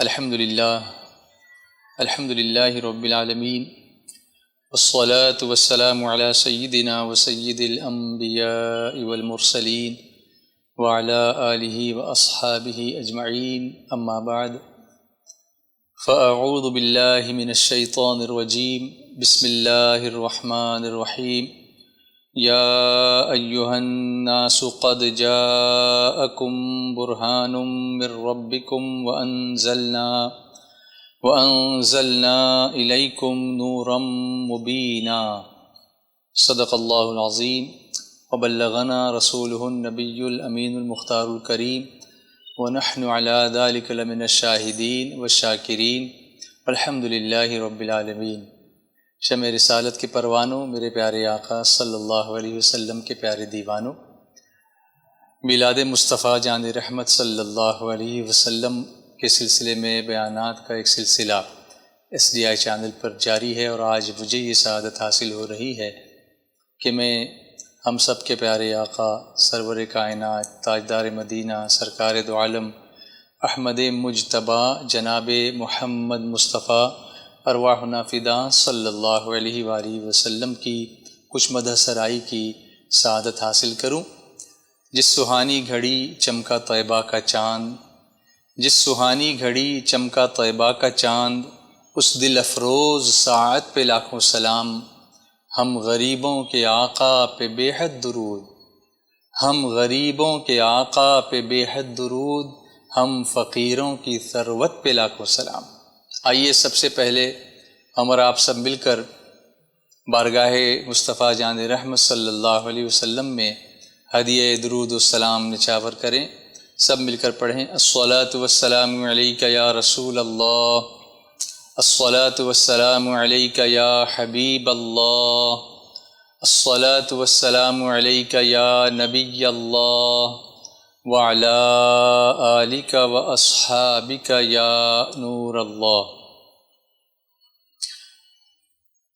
الحمد للہ رب العالمین والصلاة والسلام علی سیدنا وسید الانبیاء والمرسلین وعلی آلہ واصحابہ اجمعین اما بعد فاعوذ باللہ من الشیطان الرجیم بسم اللہ الرحمن الرحیم یا ایہا الناس قد جاءکم برہان من ربکم وأنزلنا إليكم نورا مبينا صدق اللہ العظیم وبلغنا رسوله النبی الامین المختار الکریم ونحن على ذلك لمن الشاہدین والشاکرین والحمد للہ رب العالمین۔ شمع رسالت کے پروانوں، میرے پیارے آقا صلی اللہ علیہ وسلم کے پیارے دیوانوں، میلاد مصطفیٰ جان رحمت صلی اللہ علیہ وسلم کے سلسلے میں بیانات کا ایک سلسلہ SDI چینل پر جاری ہے، اور آج مجھے یہ سعادت حاصل ہو رہی ہے کہ میں ہم سب کے پیارے آقا سرور کائنات تاجدار مدینہ سرکار دو عالم احمد مجتبیٰ جناب محمد مصطفیٰ ارواحنا فداء صلی اللہ علیہ وآلہ وسلم کی کچھ مدح سرائی کی سعادت حاصل کروں۔ جس سہانی گھڑی چمکا طیبہ کا چاند، جس سہانی گھڑی چمکا طیبہ کا چاند، اس دل افروز ساعت پہ لاکھوں سلام، ہم غریبوں کے آقا پہ بے حد درود، ہم غریبوں کے آقا پہ بے حد درود، ہم فقیروں کی ثروت پہ لاکھوں سلام۔ آئیے سب سے پہلے ہم اور آپ سب مل کر بارگاہ مصطفیٰ جان رحمت صلی اللہ علیہ وسلم میں ہدیہ درود السلام نچھاور کریں۔ سب مل کر پڑھیں، الصلاۃ والسلام علیک یا رسول اللہ، الصلاۃ والسلام علیک یا حبیب اللہ، الصلاۃ والسلام علیک یا نبی اللہ، وعلی آلک واصحابک یا نور اللہ۔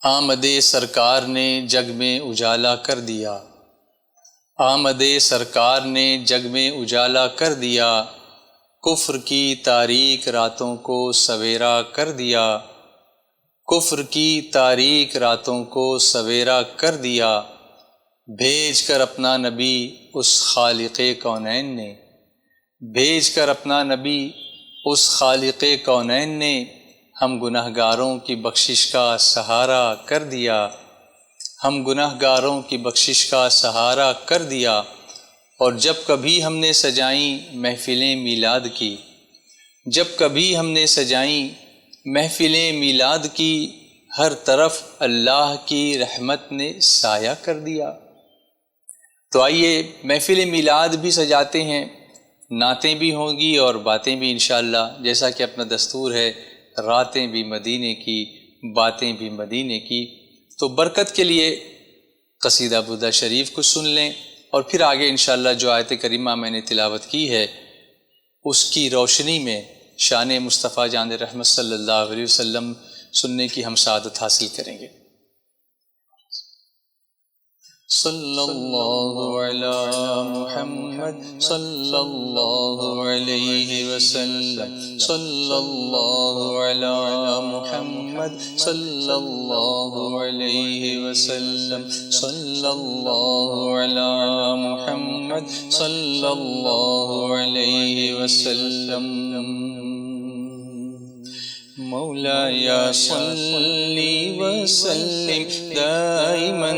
آمد سرکار نے جگ میں اجالا کر دیا، آمد سرکار نے جگ میں اجالا کر دیا، کفر کی تاریک راتوں کو سویرا کر دیا، کفر کی تاریک راتوں کو سویرا کر دیا، بھیج کر اپنا نبی اس خالق کونین نے، بھیج کر اپنا نبی اس خالق کونین نے، ہم گناہ گاروں کی بخشش کا سہارا کر دیا، ہم گناہ گاروں کی بخشش کا سہارا کر دیا۔ اور جب کبھی ہم نے سجائیں محفلیں میلاد کی، جب کبھی ہم نے سجائیں محفلیں میلاد کی، ہر طرف اللہ کی رحمت نے سایہ کر دیا۔ تو آئیے محفل میلاد بھی سجاتے ہیں، نعتیں بھی ہوں گی اور باتیں بھی انشاءاللہ، جیسا کہ اپنا دستور ہے، راتیں بھی مدینے کی باتیں بھی مدینے کی۔ تو برکت کے لیے قصیدہ بردہ شریف کو سن لیں، اور پھر آگے انشاءاللہ جو آیت کریمہ میں نے تلاوت کی ہے اس کی روشنی میں شان مصطفیٰ جان رحمت صلی اللہ علیہ وسلم سننے کی ہم سعادت حاصل کریں گے۔ صلی اللہ علی محمد صلی اللہ علیہ وسلم، صلی اللہ علی محمد صلی اللہ علیہ وسلم، صلی اللہ علی محمد صلی اللہ علیہ وسلم۔ مولاي صل وسلم دائما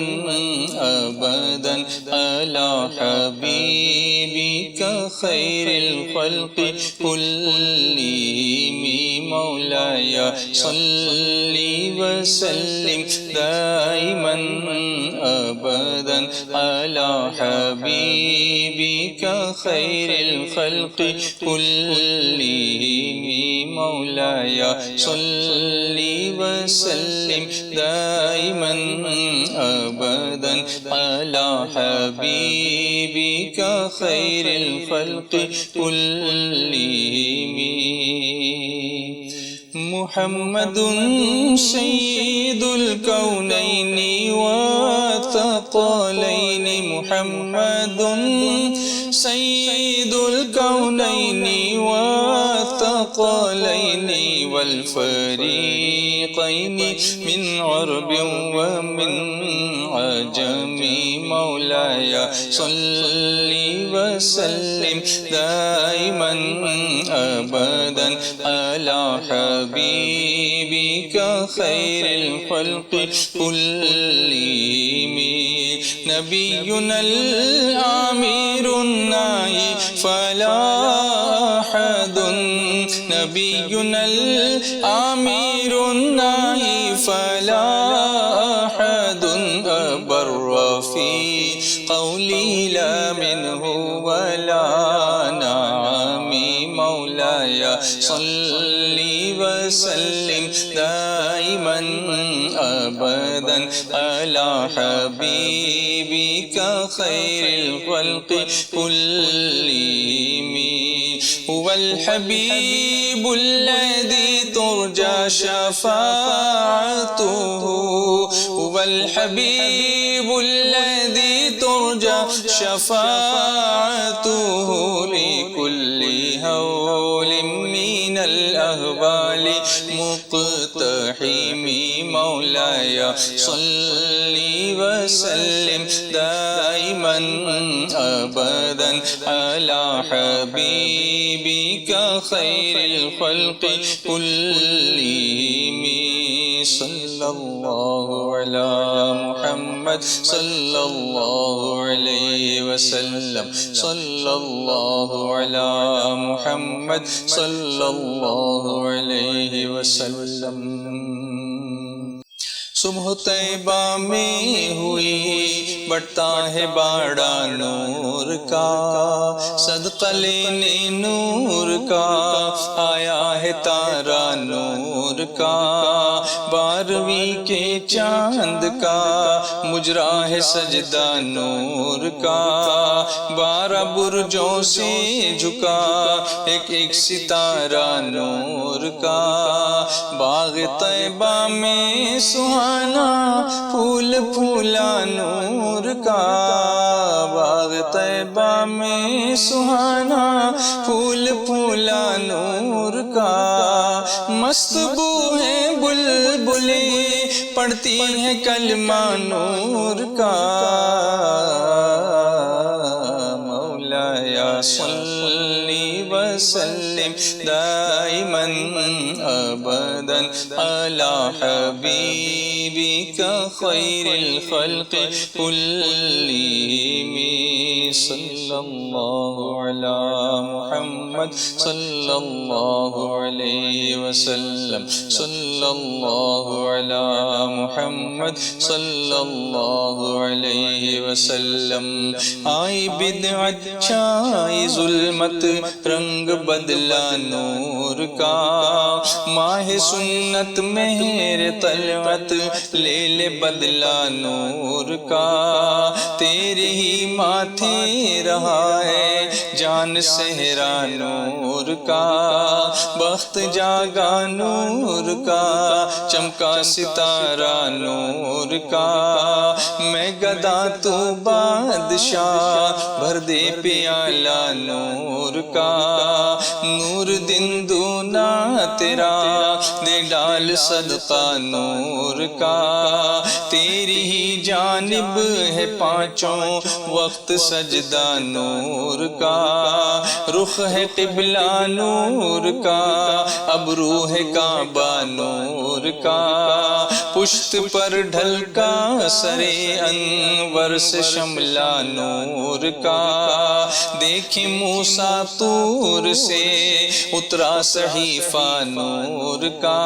أبدا على حبيبك خير الخلق كلهم، مولاي صل وسلم دائما أبدا على حبيبك خير الخلق كلهم، مولاي صل وسلم دائما أبدا على حبيبك خير الخلق كلهم۔ محمد سيد الكونين والثقلين، محمد سيد الكونين والثقلين، والفريقين من عرب ومن عجم مولاي صل وسلم دائما أبدا على حبيبك خير الخلق كلهم نبينا الأمير الناهي فلا أحد نبينا الأمير الناهي فلا أحد أبر في قولي لا منه ولا نعم مولاي صل وسلم دائما أبدا على حبيبك خير الخلق كلهم هو الحبيب الذي ترجى شفاعته هو الحبيب الذي ترجى شفاعته لكل هول من الأهوال مقتحم مولاي صل وسلم دائما أبدا على حبيبك خير الخلق كلهم صلى الله على محمد صلى الله عليه وسلم صلى الله على محمد صلى الله عليه وسلم صبح طیبہ میں ہوئی بڑھتا ہے باڑا نور کا صدقہ لینے نور کا آیا ہے تارا نور کا 12ویں کے چاند کا مجرا ہے سجدہ نور کا 12 برجوں سے جھکا ایک ایک ستارہ نور کا باغ طیبہ میں سہانا پھول پھولا نور کا باغ طیبہ میں سہانا پھول پھولا نور کا مست بو ہے بلبلیں پڑھتی ہے کلمہ نور کا مولایا صلی وسلم دائما ابدا على حبيبك خير الخلق كلهم صلى الله على محمد صلى الله عليه وسلم صلى الله على محمد صلى الله عليه وسلم آئی بدعت چھائی ظلمت رنگ بدلا نور کا ماہ سنت مہر طلعت لے لے بدلا نور کا تیرے ہی ماتھے رہا ہے جان صحرا نور کا بخت جاگا نور کا چمکا ستارہ نور کا میں گدا تو بادشاہ بھر دے پیالہ نور کا نور دن دونا تیرا دے ڈال صدقہ نور کا تیری ہی جانب ہے پانچوں وقت سجدہ نور کا رخ ہے قبلہ نور کا ابرو ہے کعبہ نور کا پشت پر ڈھلکا سرے انور سے شملہ نور کا دیکھیں موسیٰ طور سے اترا صحیفہ نور کا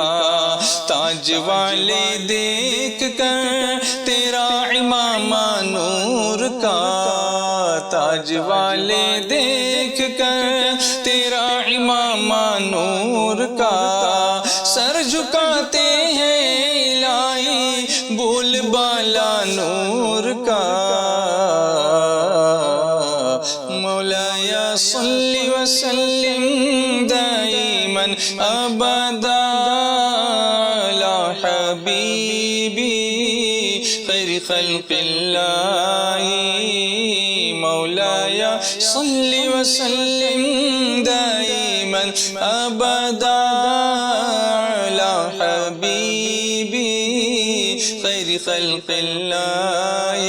تاج والے دیکھ کر تیرا امامہ نور کا تاج والے دیکھ کر تیرا امامہ نور کا سر جھکاتے ہیں الہی بول بالا نور کا مولایا صلی وسلم دائما ابدا علی حبیبی خیر خلق اللہ مولایا صلی وسلم دائما دائما ابدا علی حبیبی خیر خلق اللہ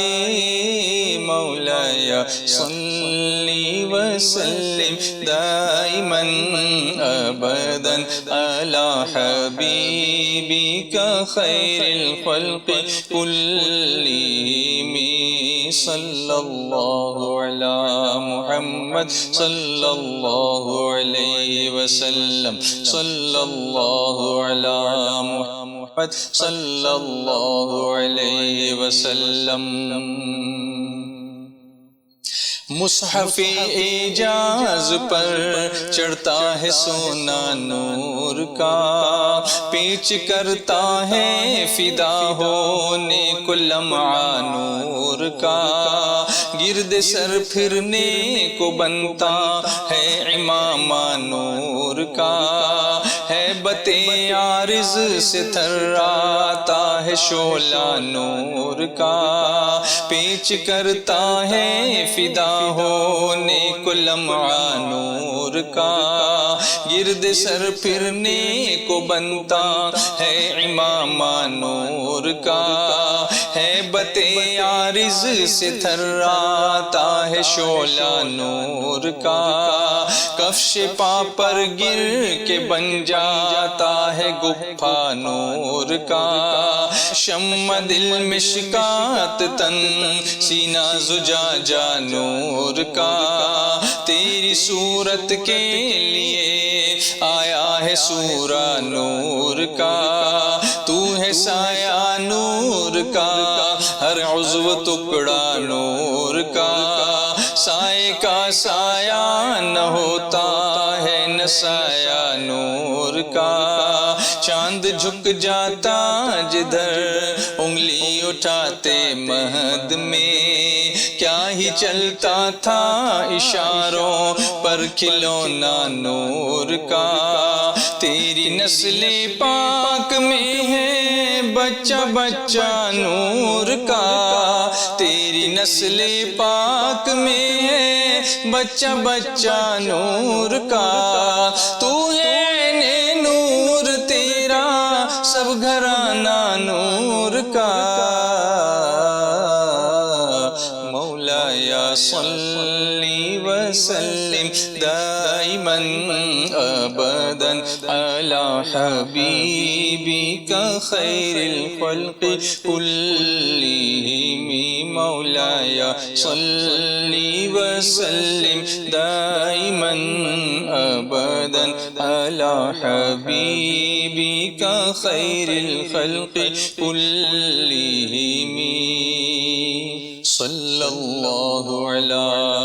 مولاي صلی وسلم دائما ابدا علی حبیبک خیر الخلق كلهم صلی اللہ علی محمد صلی اللہ علیہ وسلم صلی اللہ علی محمد صلی اللہ علیہ وسلم مصحف اعجاز پر چڑھتا ہے سونا نور کا پیچ کرتا ہے فدا ہونے کو لمعہ نور کا گرد سر پھرنے کو بنتا ہے امامہ نور کا ہیبت عارض سے تھراتا ہے شعلہ نور کا پیچ کرتا ہے فدا ہونے کو لمعہ نور کا گرد سر پھرنے کو بنتا ہے امامہ نور کا ہیبت عارض سے تھراتا ہے شعلہ نور کا کفش پا پر گر کے بن جاتا ہے گپھا نور کا شمع دل مشکات تن سینہ زجاجہ نور کا تیری صورت کے لیے آیا ہے سورہ نور کا تو ہے سایہ نور کا ہر عضو ٹکڑا نور کا سائے کا سایہ نہ ہوتا ہے نہ سایہ نور کا چاند جھک جاتا جدھر انگلی اٹھاتے مہد میں کیا ہی چلتا تھا اشاروں پر کھلونا نور کا تیری نسل پاک میں ہے بچہ بچہ نور کا تیری نسل پاک میں ہے بچہ بچہ نور کا تو ہے نور تیرا سب گھرانہ نور کا مولاي صلی وسلم دائما ابدا على حبیبک خیر الخلق كلهم مولاي صلی وسلم دائما ابدا على حبیبک خیر الخلق كلهم صلی اللہ علی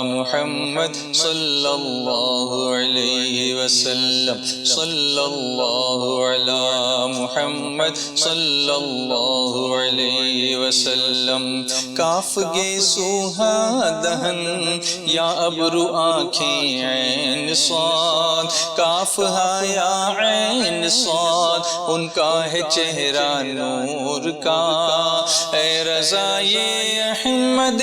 محمد صلی اللہ علیہ وسلم صلی اللہ علی محمد صلی اللہ علیہ وسلم کاف گے سوہا دہن یا ابرو آنکھیں عین صاد کاف ہا یا عین صاد ان کا ہے چہرہ نور کا اے رضا یہ احمد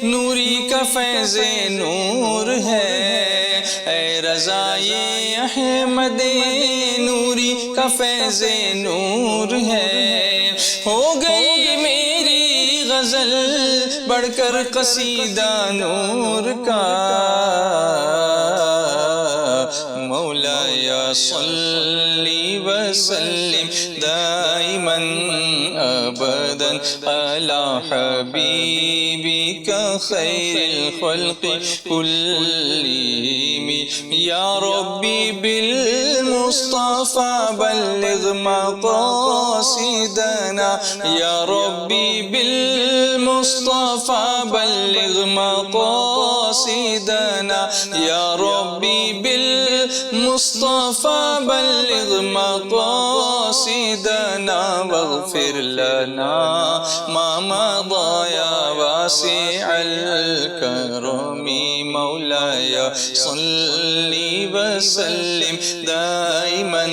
نوری کا فیض نور ہے اے رضا یہ احمد نوری کا فیض نور ہے ہو گئی میری غزل بڑھ کر قصیدہ نور کا مولاي صلی وسلم دائما ابدا على حبیبک خیر الخلق كلهم یا ربی بالمصطفى بلغ مقاصدنا یا ربی بالمصطفى بلغ مقاصدنا یا ربی بالمصطفى بلغ مقاصدنا واغفر لنا ما مضى يا واسع الكرم مولاي صلی وسلم دائما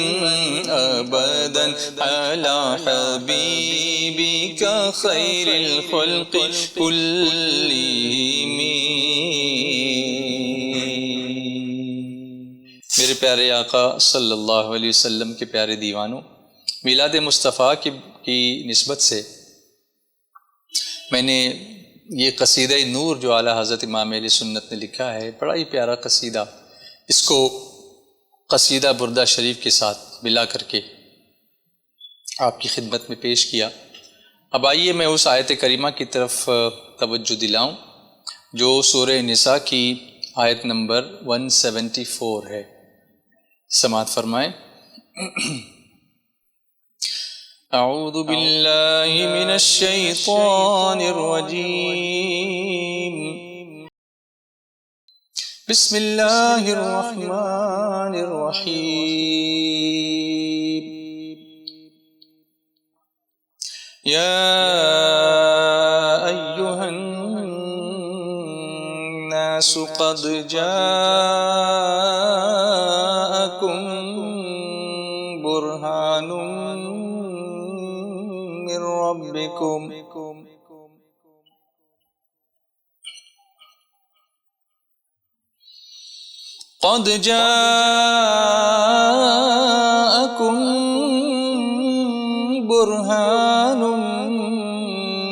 ابدا على حبیبک خیر الخلق كلهم میرے پیارے آقا صلی اللہ علیہ وسلم کے پیارے دیوانوں، میلاد مصطفیٰ کی نسبت سے میں نے یہ قصیدہ نور جو اعلیٰ حضرت امام اہل سنت نے لکھا ہے، بڑا ہی پیارا قصیدہ، اس کو قصیدہ بردہ شریف کے ساتھ ملا کر کے آپ کی خدمت میں پیش کیا۔ اب آئیے میں اس آیت کریمہ کی طرف توجہ دلاؤں جو سورہ نساء کی آیت نمبر 174 ہے۔ سماعت فرمائیں۔ اعوذ باللہ من الشیطان الرجیم، بسم اللہ الرحمن الرحیم، یا ایہا الناس قد جاءکم برہان من ربکم قد جاءکم برہان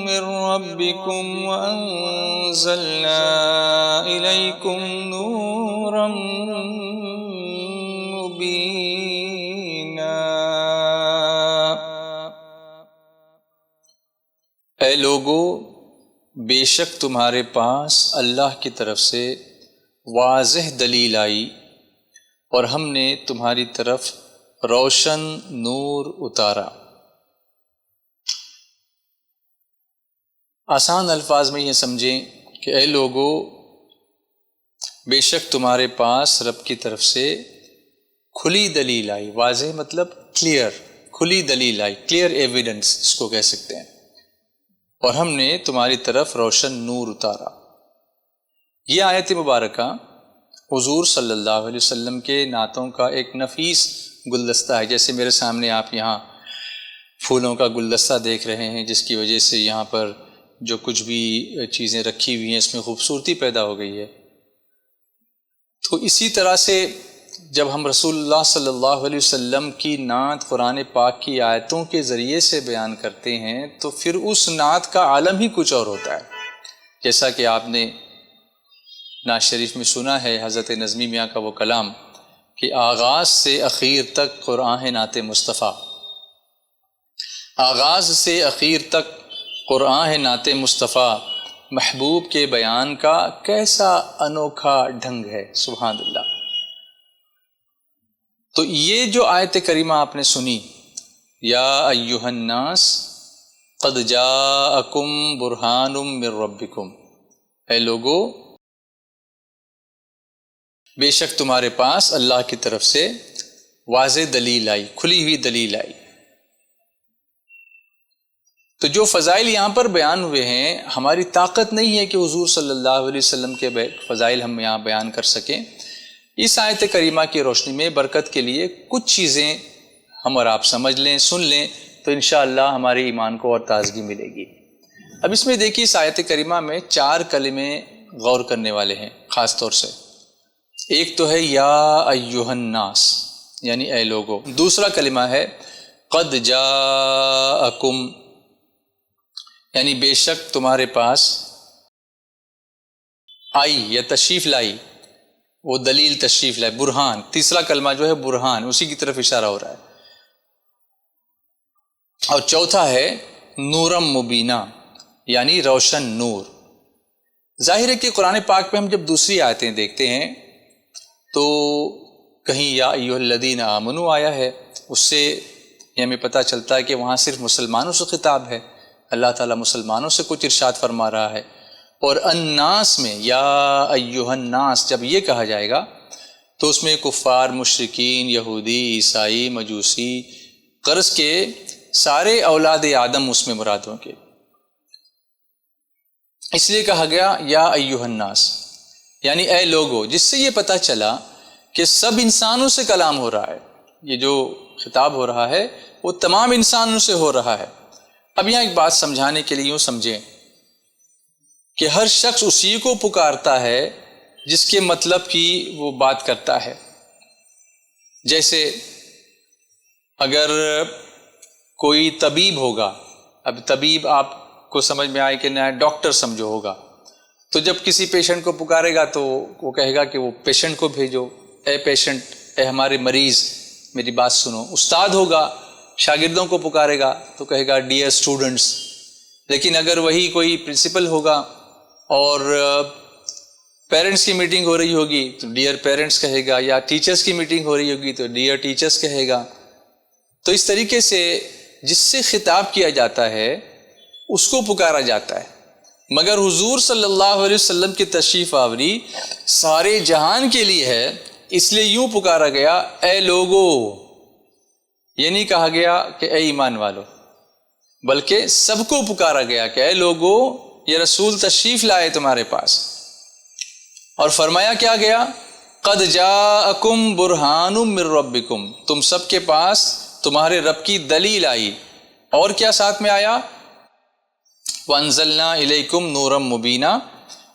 من ربکم وانزلنا الیکم نورا مبینا۔ اے لوگو، بے شک تمہارے پاس اللہ کی طرف سے واضح دلیل آئی اور ہم نے تمہاری طرف روشن نور اتارا۔ آسان الفاظ میں یہ سمجھیں کہ اے لوگو، بے شک تمہارے پاس رب کی طرف سے کھلی دلیل آئی، واضح مطلب کلیئر، کھلی دلیل آئی، کلیئر ایویڈنس جس کو کہہ سکتے ہیں، اور ہم نے تمہاری طرف روشن نور اتارا۔ یہ آیت مبارکہ حضور صلی اللہ علیہ وسلم کے نعتوں کا ایک نفیس گلدستہ ہے، جیسے میرے سامنے آپ یہاں پھولوں کا گلدستہ دیکھ رہے ہیں، جس کی وجہ سے یہاں پر جو کچھ بھی چیزیں رکھی ہوئی ہیں اس میں خوبصورتی پیدا ہو گئی ہے۔ تو اسی طرح سے جب ہم رسول اللہ صلی اللہ علیہ وسلم کی نعت قرآن پاک کی آیتوں کے ذریعے سے بیان کرتے ہیں تو پھر اس نعت کا عالم ہی کچھ اور ہوتا ہے، جیسا کہ آپ نے نعت شریف میں سنا ہے حضرت نظمی میاں کا وہ کلام کہ آغاز سے اخیر تک قرآن ہے نعت مصطفیٰ، آغاز سے اخیر تک قرآن ہے نعت مصطفیٰ، محبوب کے بیان کا کیسا انوکھا ڈھنگ ہے، سبحان اللہ۔ تو یہ جو آیت کریمہ آپ نے سنی، یا ایہا الناس قد جاءکم برہان من ربکم، اے لوگو بے شک تمہارے پاس اللہ کی طرف سے واضح دلیل آئی، کھلی ہوئی دلیل آئی۔ تو جو فضائل یہاں پر بیان ہوئے ہیں، ہماری طاقت نہیں ہے کہ حضور صلی اللہ علیہ وسلم کے فضائل ہم یہاں بیان کر سکیں۔ اس آیت کریمہ کی روشنی میں برکت کے لیے کچھ چیزیں ہم اور آپ سمجھ لیں، سن لیں، تو انشاءاللہ ہمارے ایمان کو اور تازگی ملے گی۔ اب اس میں دیکھیے، اس آیت کریمہ میں 4 کلمے غور کرنے والے ہیں خاص طور سے۔ ایک تو ہے یا ایہا الناس، یعنی اے لوگو۔ دوسرا کلمہ ہے قد جاءکم، یعنی بے شک تمہارے پاس آئی یا تشریف لائی، وہ دلیل تشریف لائی، برہان۔ تیسرا کلمہ جو ہے برہان، اسی کی طرف اشارہ ہو رہا ہے۔ اور چوتھا ہے نورم مبینہ، یعنی روشن نور۔ ظاہر ہے کہ قرآن پاک میں ہم جب دوسری آیتیں دیکھتے ہیں تو کہیں یا ایھا الذین آمنوا آیا ہے، اس سے یہ ہمیں پتہ چلتا ہے کہ وہاں صرف مسلمانوں سے خطاب ہے، اللہ تعالیٰ مسلمانوں سے کچھ ارشاد فرما رہا ہے۔ اور الناس میں یا ایھا الناس جب یہ کہا جائے گا تو اس میں کفار، مشرکین، یہودی، عیسائی، مجوسی، غرض کے سارے اولاد آدم اس میں مراد ہوں گے۔ اس لیے کہا گیا یا ایھا الناس، یعنی اے لوگو، جس سے یہ پتہ چلا کہ سب انسانوں سے کلام ہو رہا ہے، یہ جو خطاب ہو رہا ہے وہ تمام انسانوں سے ہو رہا ہے۔ اب یہاں ایک بات سمجھانے کے لیے یوں سمجھیں کہ ہر شخص اسی کو پکارتا ہے جس کے مطلب کی وہ بات کرتا ہے۔ جیسے اگر کوئی طبیب ہوگا، اب طبیب آپ کو سمجھ میں آئے کہ نہ ڈاکٹر سمجھو ہوگا، تو جب کسی پیشنٹ کو پکارے گا تو وہ کہے گا کہ وہ پیشنٹ کو بھیجو، اے پیشنٹ، اے ہمارے مریض میری بات سنو۔ استاد ہوگا، شاگردوں کو پکارے گا تو کہے گا ڈیئر اسٹوڈنٹس۔ لیکن اگر وہی کوئی پرنسپل ہوگا اور پیرنٹس کی میٹنگ ہو رہی ہوگی تو ڈیئر پیرنٹس کہے گا، یا ٹیچرس کی میٹنگ ہو رہی ہوگی تو ڈیئر ٹیچرس کہے گا۔ تو اس طریقے سے جس سے خطاب کیا جاتا ہے اس کو پکارا جاتا ہے۔ مگر حضور صلی اللہ علیہ وسلم کی تشریف آوری سارے جہان کے لیے ہے، اس لیے یوں پکارا گیا، اے لوگو۔ یہ نہیں کہا گیا کہ اے ایمان والو، بلکہ سب کو پکارا گیا کہ اے لوگو، یہ رسول تشریف لائے تمہارے پاس۔ اور فرمایا کیا گیا؟ قد جاءکم برہان من ربکم، تم سب کے پاس تمہارے رب کی دلیل آئی۔ اور کیا ساتھ میں آیا؟ وَأَنزَلْنَا إِلَيْكُمْ نُورًا مُبِينًا،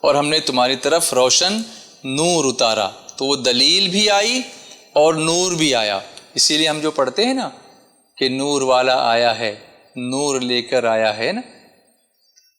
اور ہم نے تمہاری طرف روشن نور اتارا۔ تو وہ دلیل بھی آئی اور نور بھی آیا۔ اسی لیے ہم جو پڑھتے ہیں نا کہ نور والا آیا ہے، نور لے کر آیا ہے نا،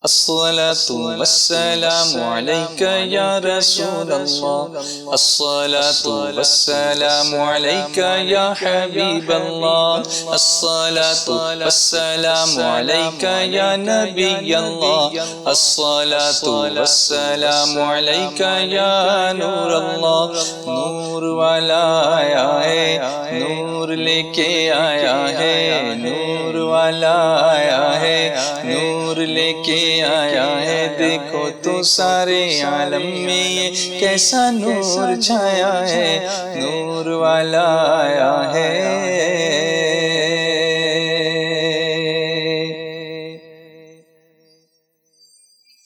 الصلاۃ والسلام علیک یا رسول اللہ، الصلاۃ والسلام علیک یا حبیب اللہ، الصلاۃ والسلام علیک یا نبی اللہ، الصلاۃ والسلام علیک یا نور اللہ۔ نور والا آیا ہے، نور لے کے آیا ہے، نور والا آیا ہے، نور لے کے آیا ہے۔ دیکھو تو سارے عالم میں یہ کیسا نور چھایا ہے، نور والا آیا ہے۔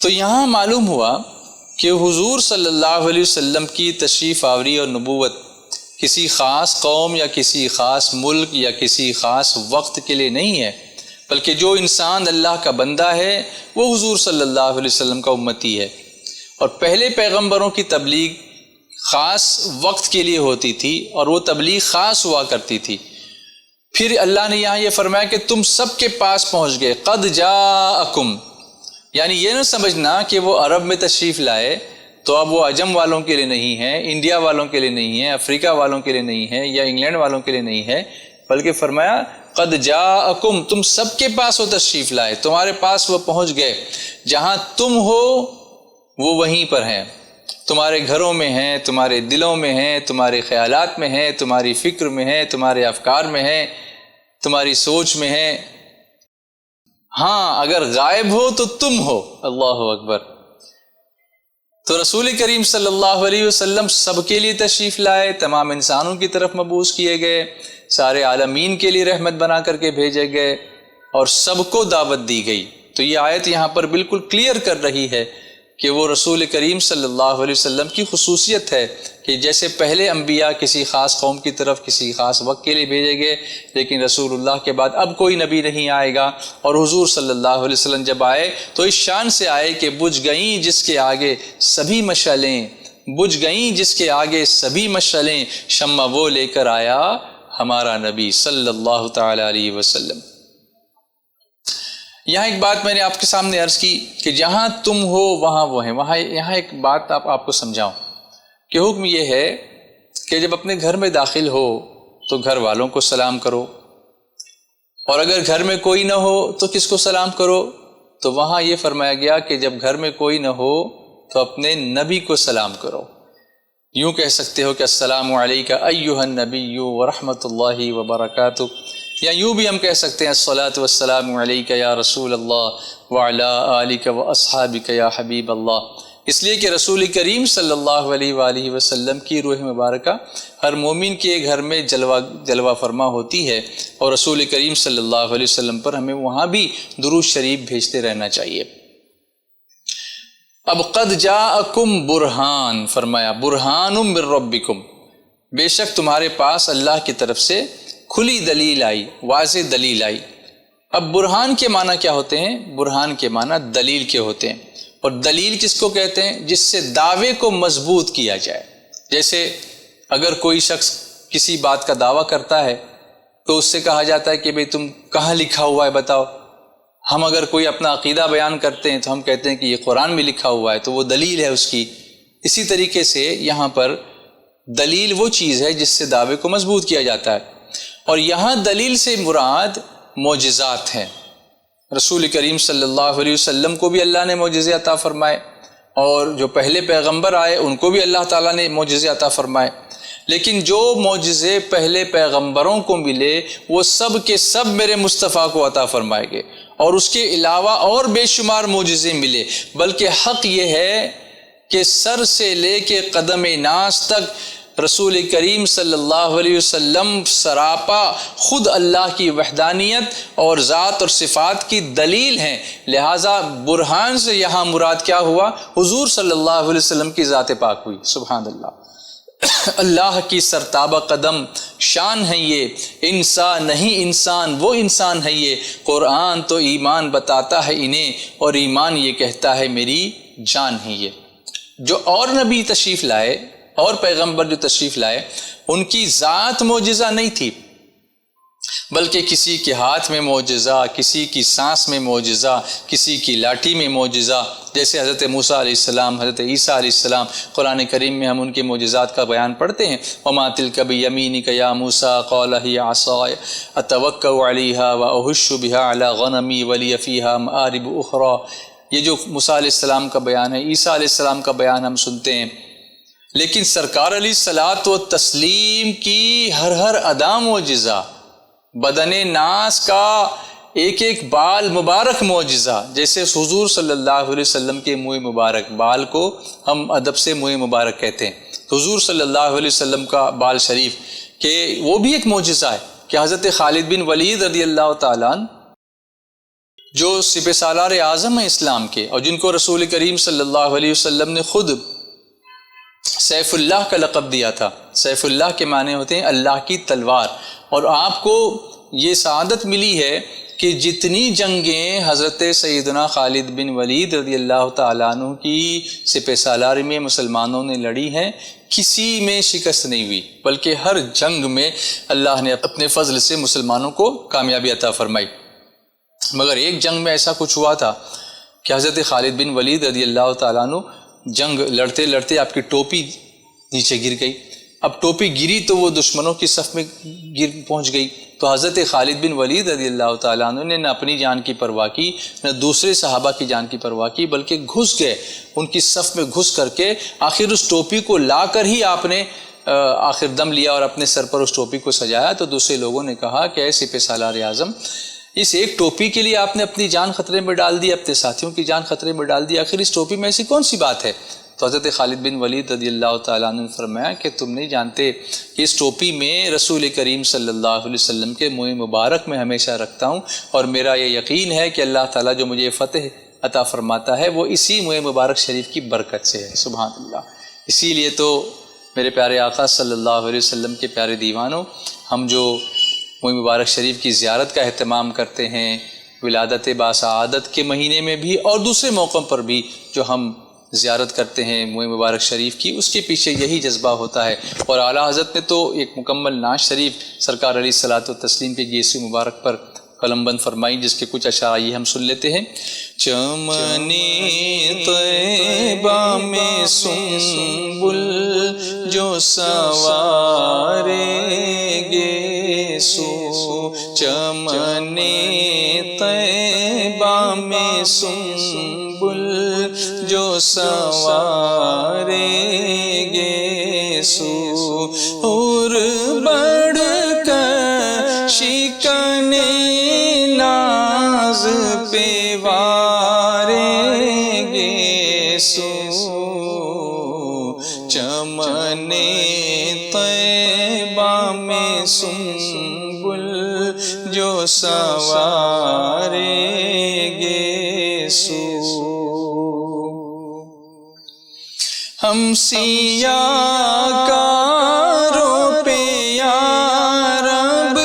تو یہاں معلوم ہوا کہ حضور صلی اللہ علیہ وسلم کی تشریف آوری اور نبوت کسی خاص قوم یا کسی خاص ملک یا کسی خاص وقت کے لیے نہیں ہے، بلکہ جو انسان اللہ کا بندہ ہے وہ حضور صلی اللہ علیہ وسلم کا امتی ہے۔ اور پہلے پیغمبروں کی تبلیغ خاص وقت کے لیے ہوتی تھی اور وہ تبلیغ خاص ہوا کرتی تھی۔ پھر اللہ نے یہاں یہ فرمایا کہ تم سب کے پاس پہنچ گئے، قد جاءکم، یعنی یہ نہ سمجھنا کہ وہ عرب میں تشریف لائے تو اب وہ عجم والوں کے لیے نہیں ہے، انڈیا والوں کے لیے نہیں ہے، افریقہ والوں کے لیے نہیں ہے، یا انگلینڈ والوں کے لیے نہیں ہے، بلکہ فرمایا قد جاءکم، تم سب کے پاس وہ تشریف لائے، تمہارے پاس وہ پہنچ گئے۔ جہاں تم ہو وہ وہیں پر ہیں، تمہارے گھروں میں ہیں، تمہارے دلوں میں ہیں، تمہارے خیالات میں ہیں، تمہاری فکر میں ہیں، تمہارے افکار میں ہیں، تمہاری سوچ میں ہیں۔ ہاں اگر غائب ہو تو تم ہو۔ اللہ اکبر۔ تو رسول کریم صلی اللہ علیہ وسلم سب کے لیے تشریف لائے، تمام انسانوں کی طرف مبعوث کیے گئے، سارے عالمین کے لیے رحمت بنا کر کے بھیجے گئے اور سب کو دعوت دی گئی۔ تو یہ آیت یہاں پر بالکل کلیئر کر رہی ہے کہ وہ رسول کریم صلی اللہ علیہ وسلم کی خصوصیت ہے کہ جیسے پہلے انبیاء کسی خاص قوم کی طرف کسی خاص وقت کے لیے بھیجے گئے، لیکن رسول اللہ کے بعد اب کوئی نبی نہیں آئے گا، اور حضور صلی اللہ علیہ وسلم جب آئے تو اس شان سے آئے کہ بجھ گئیں جس کے آگے سبھی مشعلیں، بجھ گئیں جس کے آگے سبھی مشعلیں، شمع وہ لے کر آیا ہمارا نبی صلی اللہ تعالی علیہ وسلم۔ یہاں ایک بات میں نے آپ کے سامنے عرض کی کہ جہاں تم ہو وہاں وہ ہیں۔ یہاں ایک بات آپ کو سمجھاؤں کہ حکم یہ ہے کہ جب اپنے گھر میں داخل ہو تو گھر والوں کو سلام کرو، اور اگر گھر میں کوئی نہ ہو تو کس کو سلام کرو؟ تو وہاں یہ فرمایا گیا کہ جب گھر میں کوئی نہ ہو تو اپنے نبی کو سلام کرو۔ یوں کہہ سکتے ہو کہ السلام علیکہ ایہا النبی ورحمۃ اللہ وبرکاتہ، یا یوں بھی ہم کہہ سکتے ہیں الصلاۃ والسلام علیکہ یا رسول اللہ وعلی آلک واصحابک یا حبیب اللہ، اس لیے کہ رسول کریم صلی اللہ علیہ وآلہ وسلم کی روح مبارکہ ہر مومن کے گھر میں جلوہ فرما ہوتی ہے، اور رسول کریم صلی اللہ علیہ وسلم پر ہمیں وہاں بھی درود شریف بھیجتے رہنا چاہیے۔ اب قد جاءکم برہان، فرمایا برہان من ربکم، بے شک تمہارے پاس اللہ کی طرف سے کھلی دلیل آئی، واضح دلیل آئی۔ اب برہان کے معنی کیا ہوتے ہیں؟ برہان کے معنی دلیل کے ہوتے ہیں، اور دلیل کس کو کہتے ہیں؟ جس سے دعوے کو مضبوط کیا جائے۔ جیسے اگر کوئی شخص کسی بات کا دعویٰ کرتا ہے تو اس سے کہا جاتا ہے کہ بھئی تم کہاں لکھا ہوا ہے بتاؤ. ہم اگر کوئی اپنا عقیدہ بیان کرتے ہیں تو ہم کہتے ہیں کہ یہ قرآن میں لکھا ہوا ہے تو وہ دلیل ہے اس کی. اسی طریقے سے یہاں پر دلیل وہ چیز ہے جس سے دعوے کو مضبوط کیا جاتا ہے. اور یہاں دلیل سے مراد معجزات ہیں. رسول کریم صلی اللہ علیہ وسلم کو بھی اللہ نے معجزے عطا فرمائے اور جو پہلے پیغمبر آئے ان کو بھی اللہ تعالیٰ نے معجزے عطا فرمائے. لیکن جو معجزے پہلے پیغمبروں کو ملے وہ سب کے سب میرے مصطفیٰ کو عطا فرمائے گئے اور اس کے علاوہ اور بے شمار معجزے ملے. بلکہ حق یہ ہے کہ سر سے لے کے قدم ناز تک رسول کریم صلی اللہ علیہ وسلم سراپا خود اللہ کی وحدانیت اور ذات اور صفات کی دلیل ہیں. لہٰذا برہان سے یہاں مراد کیا ہوا؟ حضور صلی اللہ علیہ وسلم کی ذات پاک ہوئی. سبحان اللہ. اللہ کی سرتابہ قدم شان ہے یہ، انسان نہیں انسان وہ انسان ہے یہ. قرآن تو ایمان بتاتا ہے انہیں اور ایمان یہ کہتا ہے میری جان ہے یہ. جو اور نبی تشریف لائے اور پیغمبر جو تشریف لائے ان کی ذات معجزہ نہیں تھی، بلکہ کسی کے ہاتھ میں معجزہ، کسی کی سانس میں معجزہ، کسی کی لاٹھی میں معجزہ. جیسے حضرت موسیٰ علیہ السلام، حضرت عیسیٰ علیہ السلام، قرآن کریم میں ہم ان کے معجزات کا بیان پڑھتے ہیں. وَمَا تِلْكَ بِيَمِينِكَ يَا مُوسَىٰ قَالَ هِيَ عَصَايَ أَتَوَكَّأُ عَلَيْهَا وَأَهُشُّ بِهَا عَلَىٰ غَنَمِي وَلِيَ فِيهَا مَآرِبُ أُخْرَىٰ. یہ جو موسیٰ علیہ السلام کا بیان ہے، عیسیٰ علیہ السلام کا بیان ہم سنتے ہیں. لیکن سرکار علیہ الصلاۃ والتسلیم کی ہر ادا معجزہ، بدن ناس کا ایک ایک بال مبارک معجزہ. جیسے حضور صلی اللہ علیہ وسلم کے منہ مبارک، بال کو ہم ادب سے منہ مبارک کہتے ہیں. حضور صلی اللہ علیہ وسلم کا بال شریف کہ وہ بھی ایک معجزہ ہے کہ حضرت خالد بن ولید رضی اللہ تعالیٰ عنہ جو سپہ سالار اعظم ہیں اسلام کے اور جن کو رسول کریم صلی اللہ علیہ وسلم نے خود سیف اللہ کا لقب دیا تھا. سیف اللہ کے معنی ہوتے ہیں اللہ کی تلوار. اور آپ کو یہ سعادت ملی ہے کہ جتنی جنگیں حضرت سیدنا خالد بن ولید رضی اللہ تعالیٰ عنہ کی سپہ سالاری میں مسلمانوں نے لڑی ہیں، کسی میں شکست نہیں ہوئی، بلکہ ہر جنگ میں اللہ نے اپنے فضل سے مسلمانوں کو کامیابی عطا فرمائی. مگر ایک جنگ میں ایسا کچھ ہوا تھا کہ حضرت خالد بن ولید رضی اللہ تعالیٰ عنہ جنگ لڑتے لڑتے آپ کی ٹوپی نیچے گر گئی. اب ٹوپی گری تو وہ دشمنوں کی صف میں پہنچ گئی. تو حضرت خالد بن ولید رضی اللہ تعالیٰ عنہ نے نہ اپنی جان کی پرواہ کی نہ دوسرے صحابہ کی جان کی پرواہ کی، بلکہ گھس گئے ان کی صف میں، گھس کر کے آخر اس ٹوپی کو لا کر ہی آپ نے آخر دم لیا اور اپنے سر پر اس ٹوپی کو سجایا. تو دوسرے لوگوں نے کہا کہ اے سپہ سالار اعظم، اس ایک ٹوپی کے لیے آپ نے اپنی جان خطرے میں ڈال دی، اپنے ساتھیوں کی جان خطرے میں ڈال دی، آخر اس ٹوپی میں ایسی کون سی بات ہے؟ تو حضرت خالد بن ولید رضی اللہ تعالیٰ عنہ نے فرمایا کہ تم نہیں جانتے کہ اس ٹوپی میں رسول کریم صلی اللہ علیہ وسلم کے منہ مبارک میں ہمیشہ رکھتا ہوں، اور میرا یہ یقین ہے کہ اللہ تعالیٰ جو مجھے فتح عطا فرماتا ہے وہ اسی منہ مبارک شریف کی برکت سے ہے. سبحان اللہ. اسی لیے تو میرے پیارے آقا صلی اللہ علیہ وسلم کے پیارے دیوانوں، ہم جو منہ مبارک شریف کی زیارت کا اہتمام کرتے ہیں ولادت باسعادت کے مہینے میں بھی اور دوسرے موقعوں پر بھی جو ہم زیارت کرتے ہیں منہ مبارک شریف کی، اس کے پیچھے یہی جذبہ ہوتا ہے. اور اعلیٰ حضرت نے تو ایک مکمل نعت شریف سرکار علیہ الصلاۃ والتسلیم کے گیسو مبارک پر قلم بند فرمائی، جس کے کچھ اشعار یہ ہم سن لیتے ہیں. چمن طیبہ میں سنبل جو سنواریں گے سو، چمن طیبہ میں سنبل جو سنواریں گے سو، اور بڑھ کر شکن ناز پہ واریں گے سو، چمن طیبہ میں سنبل جو سنواریں گے سو. ہم سیاہ کاروں پہ یا رب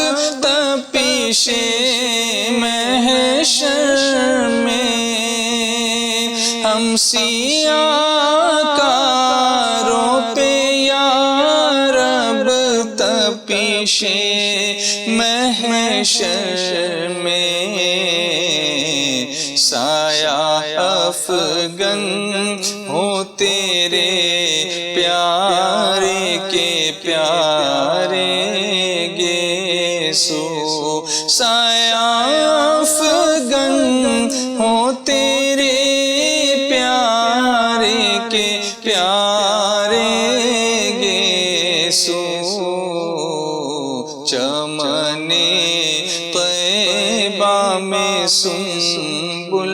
تپش محشر میں، ہم سیاہ کاروں پہ یا رب تپش محشر میں سایہ افغن ہو تیرے پیارے کے پیارے گیسو، سایہ افغن ہو تیرے پیارے کے پیارے گیسو، چمن طیبہ میں سنبل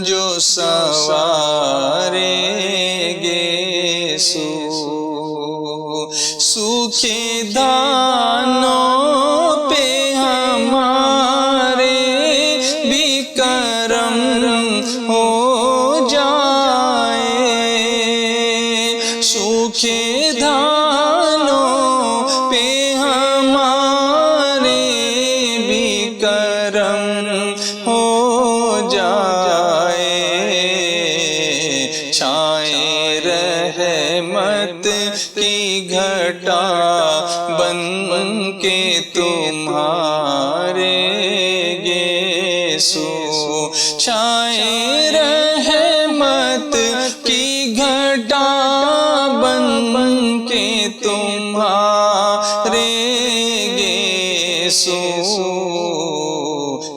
جو سنوارے گیسو، سوکھے دانوں پہ ہمارے بھی کرم ہو جائے، سوکھے دانوں پہ ہمارے بھی کرم ہو جائے، چھائے رحمت کی گھٹا بن کے تمہارے گیسو، چھائے رحمت کی گھٹا بن کے تمہارے گیسو،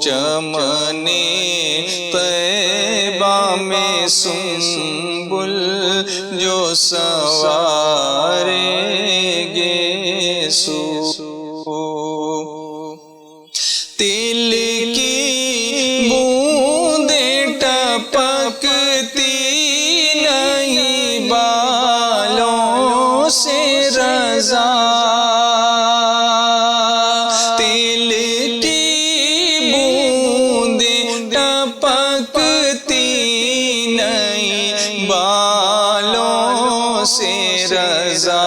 چمن طیبہ میں سنبل جو سنوارے گیسو، تل کی بوندیں ٹپکتی نہیں بالوں سے رضا، تل کی بوندیں ٹپکتی نہیں بالوں سے رضا،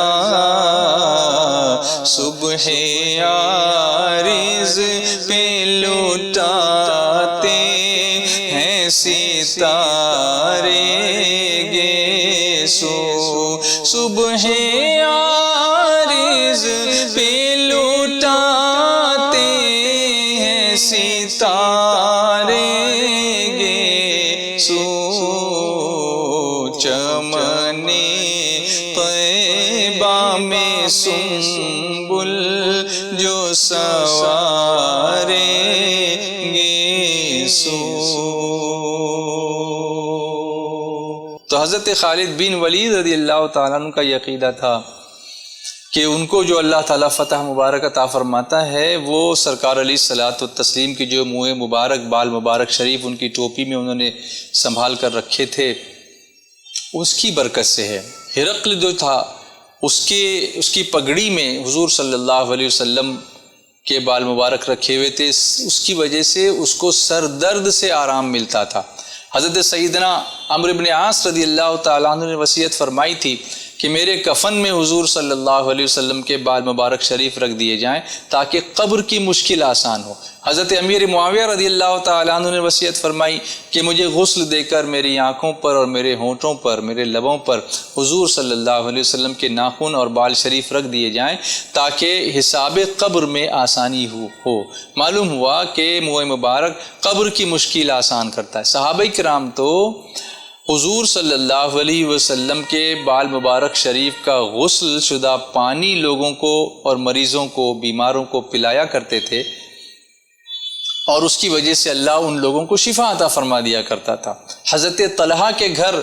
صبح عارض پہ لٹاتے ہیں ستارے گیسو، صبح عارض پہ لٹاتے ہیں ستارے گیسو، چمن طیبہ میں سنبل جو سنوارے گیسو۔ تو حضرت خالد بن ولید رضی اللہ تعالیٰ عنہ کا یہ عقیدہ تھا کہ ان کو جو اللہ تعالیٰ فتح مبارک عطا فرماتا ہے وہ سرکار علیہ الصلوۃ والتسلیم کی جو منہ مبارک بال مبارک شریف ان کی ٹوپی میں انہوں نے سنبھال کر رکھے تھے اس کی برکت سے ہے۔ ہرقل جو تھا اس کی پگڑی میں حضور صلی اللہ علیہ وسلم کے بال مبارک رکھے ہوئے تھے، اس کی وجہ سے اس کو سر درد سے آرام ملتا تھا۔ حضرت سیدنا عمرو بن عاص رضی اللہ تعالیٰ عنہ نے وصیت فرمائی تھی کہ میرے کفن میں حضور صلی اللہ علیہ وسلم کے بال مبارک شریف رکھ دیے جائیں تاکہ قبر کی مشکل آسان ہو۔ حضرت امیر معاویہ رضی اللہ تعالیٰ عنہ نے وصیت فرمائی کہ مجھے غسل دے کر میری آنکھوں پر اور میرے ہونٹوں پر میرے لبوں پر حضور صلی اللہ علیہ وسلم کے ناخن اور بال شریف رکھ دیے جائیں تاکہ حساب قبر میں آسانی ہو۔ معلوم ہوا کہ منہ مبارک قبر کی مشکل آسان کرتا ہے۔ صحابہ کرام تو حضور صلی اللہ علیہ وسلم کے بال مبارک شریف کا غسل شدہ پانی لوگوں کو اور مریضوں کو بیماروں کو پلایا کرتے تھے اور اس کی وجہ سے اللہ ان لوگوں کو شفا عطا فرما دیا کرتا تھا۔ حضرت طلحہ کے گھر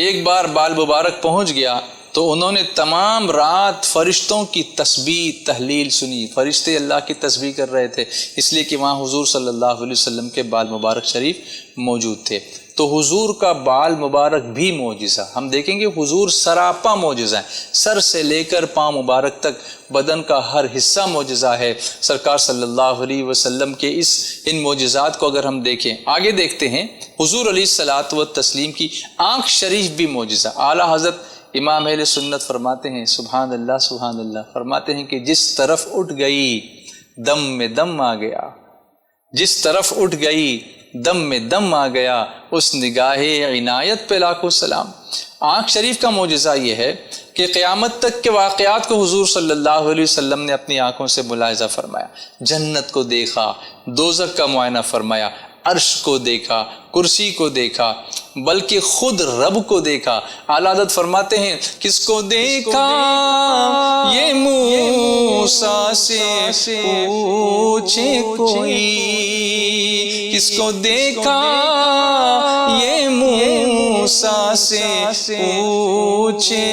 ایک بار بال مبارک پہنچ گیا تو انہوں نے تمام رات فرشتوں کی تسبیح تحلیل سنی، فرشتے اللہ کی تسبیح کر رہے تھے اس لیے کہ وہاں حضور صلی اللہ علیہ وسلم کے بال مبارک شریف موجود تھے۔ تو حضور کا بال مبارک بھی معجزہ، ہم دیکھیں گے حضور سراپا معجزہ ہے، سر سے لے کر پاؤں مبارک تک بدن کا ہر حصہ معجزہ ہے۔ سرکار صلی اللہ علیہ وسلم کے ان معجزات کو اگر ہم دیکھیں، آگے دیکھتے ہیں حضور علیہ الصلوۃ والتسلیم کی آنکھ شریف بھی معجزہ۔ اعلیٰ حضرت امام اہل سنت فرماتے ہیں سبحان اللہ سبحان اللہ، فرماتے ہیں کہ جس طرف اٹھ گئی دم میں دم آ گیا، جس طرف اٹھ گئی دم میں دم آ گیا، اس نگاہ عنایت پہ لاکھوں سلام۔ آنکھ شریف کا معجزہ یہ ہے کہ قیامت تک کے واقعات کو حضور صلی اللہ علیہ وسلم نے اپنی آنکھوں سے ملاحظہ فرمایا۔ جنت کو دیکھا، دوزخ کا معائنہ فرمایا، عرش کو دیکھا، کرسی کو دیکھا، بلکہ خود رب کو دیکھا۔ اعلیٰ حضرت فرماتے ہیں کس کو دیکھا یہ موسیٰ سے پوچھے کوئی، کس کو دیکھا یہ موسیٰ سے پوچھے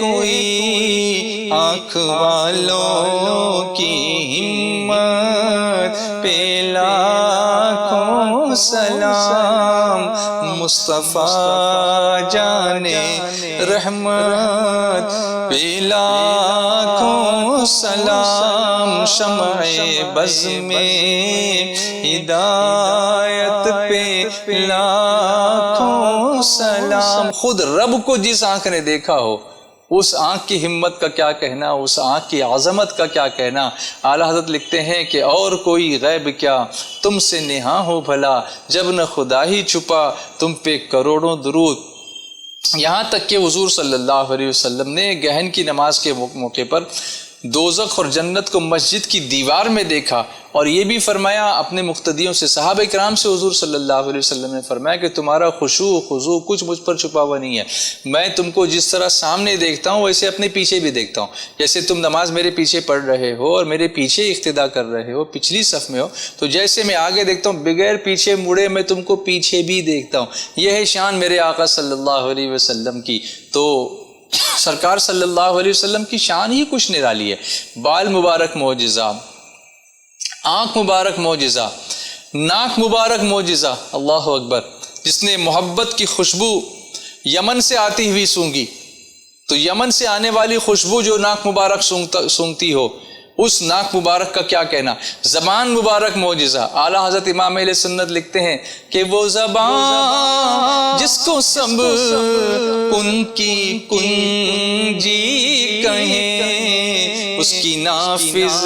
کوئی، آنکھ والوں کی ہمت پہ لاکھوں سلام، مصطفیٰ جانے رحمت پہ لاکھوں سلام، شمع بز میں ہدایت پہ لاکھوں سلام۔ خود رب کو جس آنکھ نے دیکھا ہو اس آنکھ کی ہمت کا کیا کہنا، اس آنکھ کی عظمت کا کیا کہنا۔ اعلیٰ حضرت لکھتے ہیں کہ اور کوئی غیب کیا تم سے نہاں ہو بھلا، جب نہ خدا ہی چھپا تم پہ کروڑوں درود۔ یہاں تک کہ حضور صلی اللہ علیہ وسلم نے گہن کی نماز کے موقع پر دوزخ اور جنت کو مسجد کی دیوار میں دیکھا، اور یہ بھی فرمایا اپنے مقتدیوں سے، صحابہ کرام سے حضور صلی اللہ علیہ وسلم نے فرمایا کہ تمہارا خشوع خضوع کچھ مجھ پر چھپا ہوا نہیں ہے، میں تم کو جس طرح سامنے دیکھتا ہوں ویسے اپنے پیچھے بھی دیکھتا ہوں۔ جیسے تم نماز میرے پیچھے پڑھ رہے ہو اور میرے پیچھے اقتداء کر رہے ہو، پچھلی صف میں ہو، تو جیسے میں آگے دیکھتا ہوں بغیر پیچھے مڑے میں تم کو پیچھے بھی دیکھتا ہوں۔ یہ ہے شان میرے آقا صلی اللہ علیہ وسلم کی۔ تو سرکار صلی اللہ علیہ وسلم کی شان ہی کچھ نرالی ہے۔ بال مبارک معجزہ، آنکھ مبارک معجزہ، ناک مبارک معجزہ، اللہ اکبر۔ جس نے محبت کی خوشبو یمن سے آتی ہوئی سونگھی، تو یمن سے آنے والی خوشبو جو ناک مبارک سونگتی ہو، اس ناک مبارک کا کیا کہنا۔ زبان مبارک معجزہ، اعلیٰ حضرت امام اہل سنت لکھتے ہیں کہ وہ زبان جس کو سب ان کی کنجی کہیں، اس کی نافذ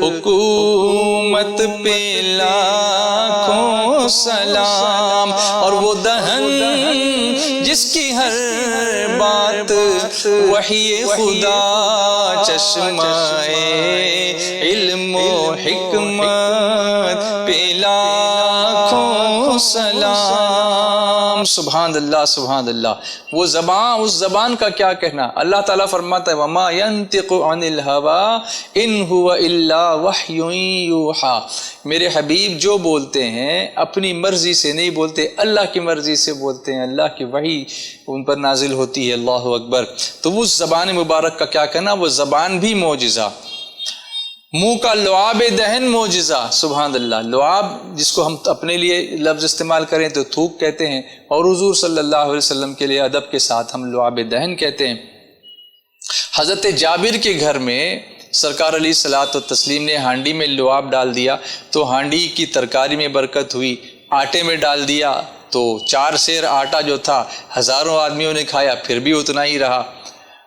حکومت پہ لاکھوں سلام، اور وہ دہن جس کی ہر بات وحی خدا، چشمہ علم و حکمت پہ لاکھوں سلام۔ سبحان اللہ سبحان اللہ۔ وہ زبان، اس زبان کا کیا کہنا۔ اللہ تعالیٰ فرماتا ہے وَمَا يَنْتِقُ عَنِ الْهَوَىٰ إِنْ هُوَ إِلَّا وَحْيٌ يُوحَىٰ، میرے حبیب جو بولتے ہیں اپنی مرضی سے نہیں بولتے، اللہ کی مرضی سے بولتے ہیں، اللہ کی وحی ان پر نازل ہوتی ہے۔ اللہ اکبر۔ تو اس زبان مبارک کا کیا کہنا، وہ زبان بھی معجزہ۔ منہ کا لعاب دہن معجزہ، سبحان اللہ۔ لعاب جس کو ہم اپنے لیے لفظ استعمال کریں تو تھوک کہتے ہیں، اور حضور صلی اللہ علیہ وسلم کے لیے ادب کے ساتھ ہم لعاب دہن کہتے ہیں۔ حضرت جابر کے گھر میں سرکار علیہ الصلوۃ والتسلیم نے ہانڈی میں لعاب ڈال دیا تو ہانڈی کی ترکاری میں برکت ہوئی، آٹے میں ڈال دیا تو 4 سیر آٹا جو تھا ہزاروں آدمیوں نے کھایا، پھر بھی اتنا ہی رہا۔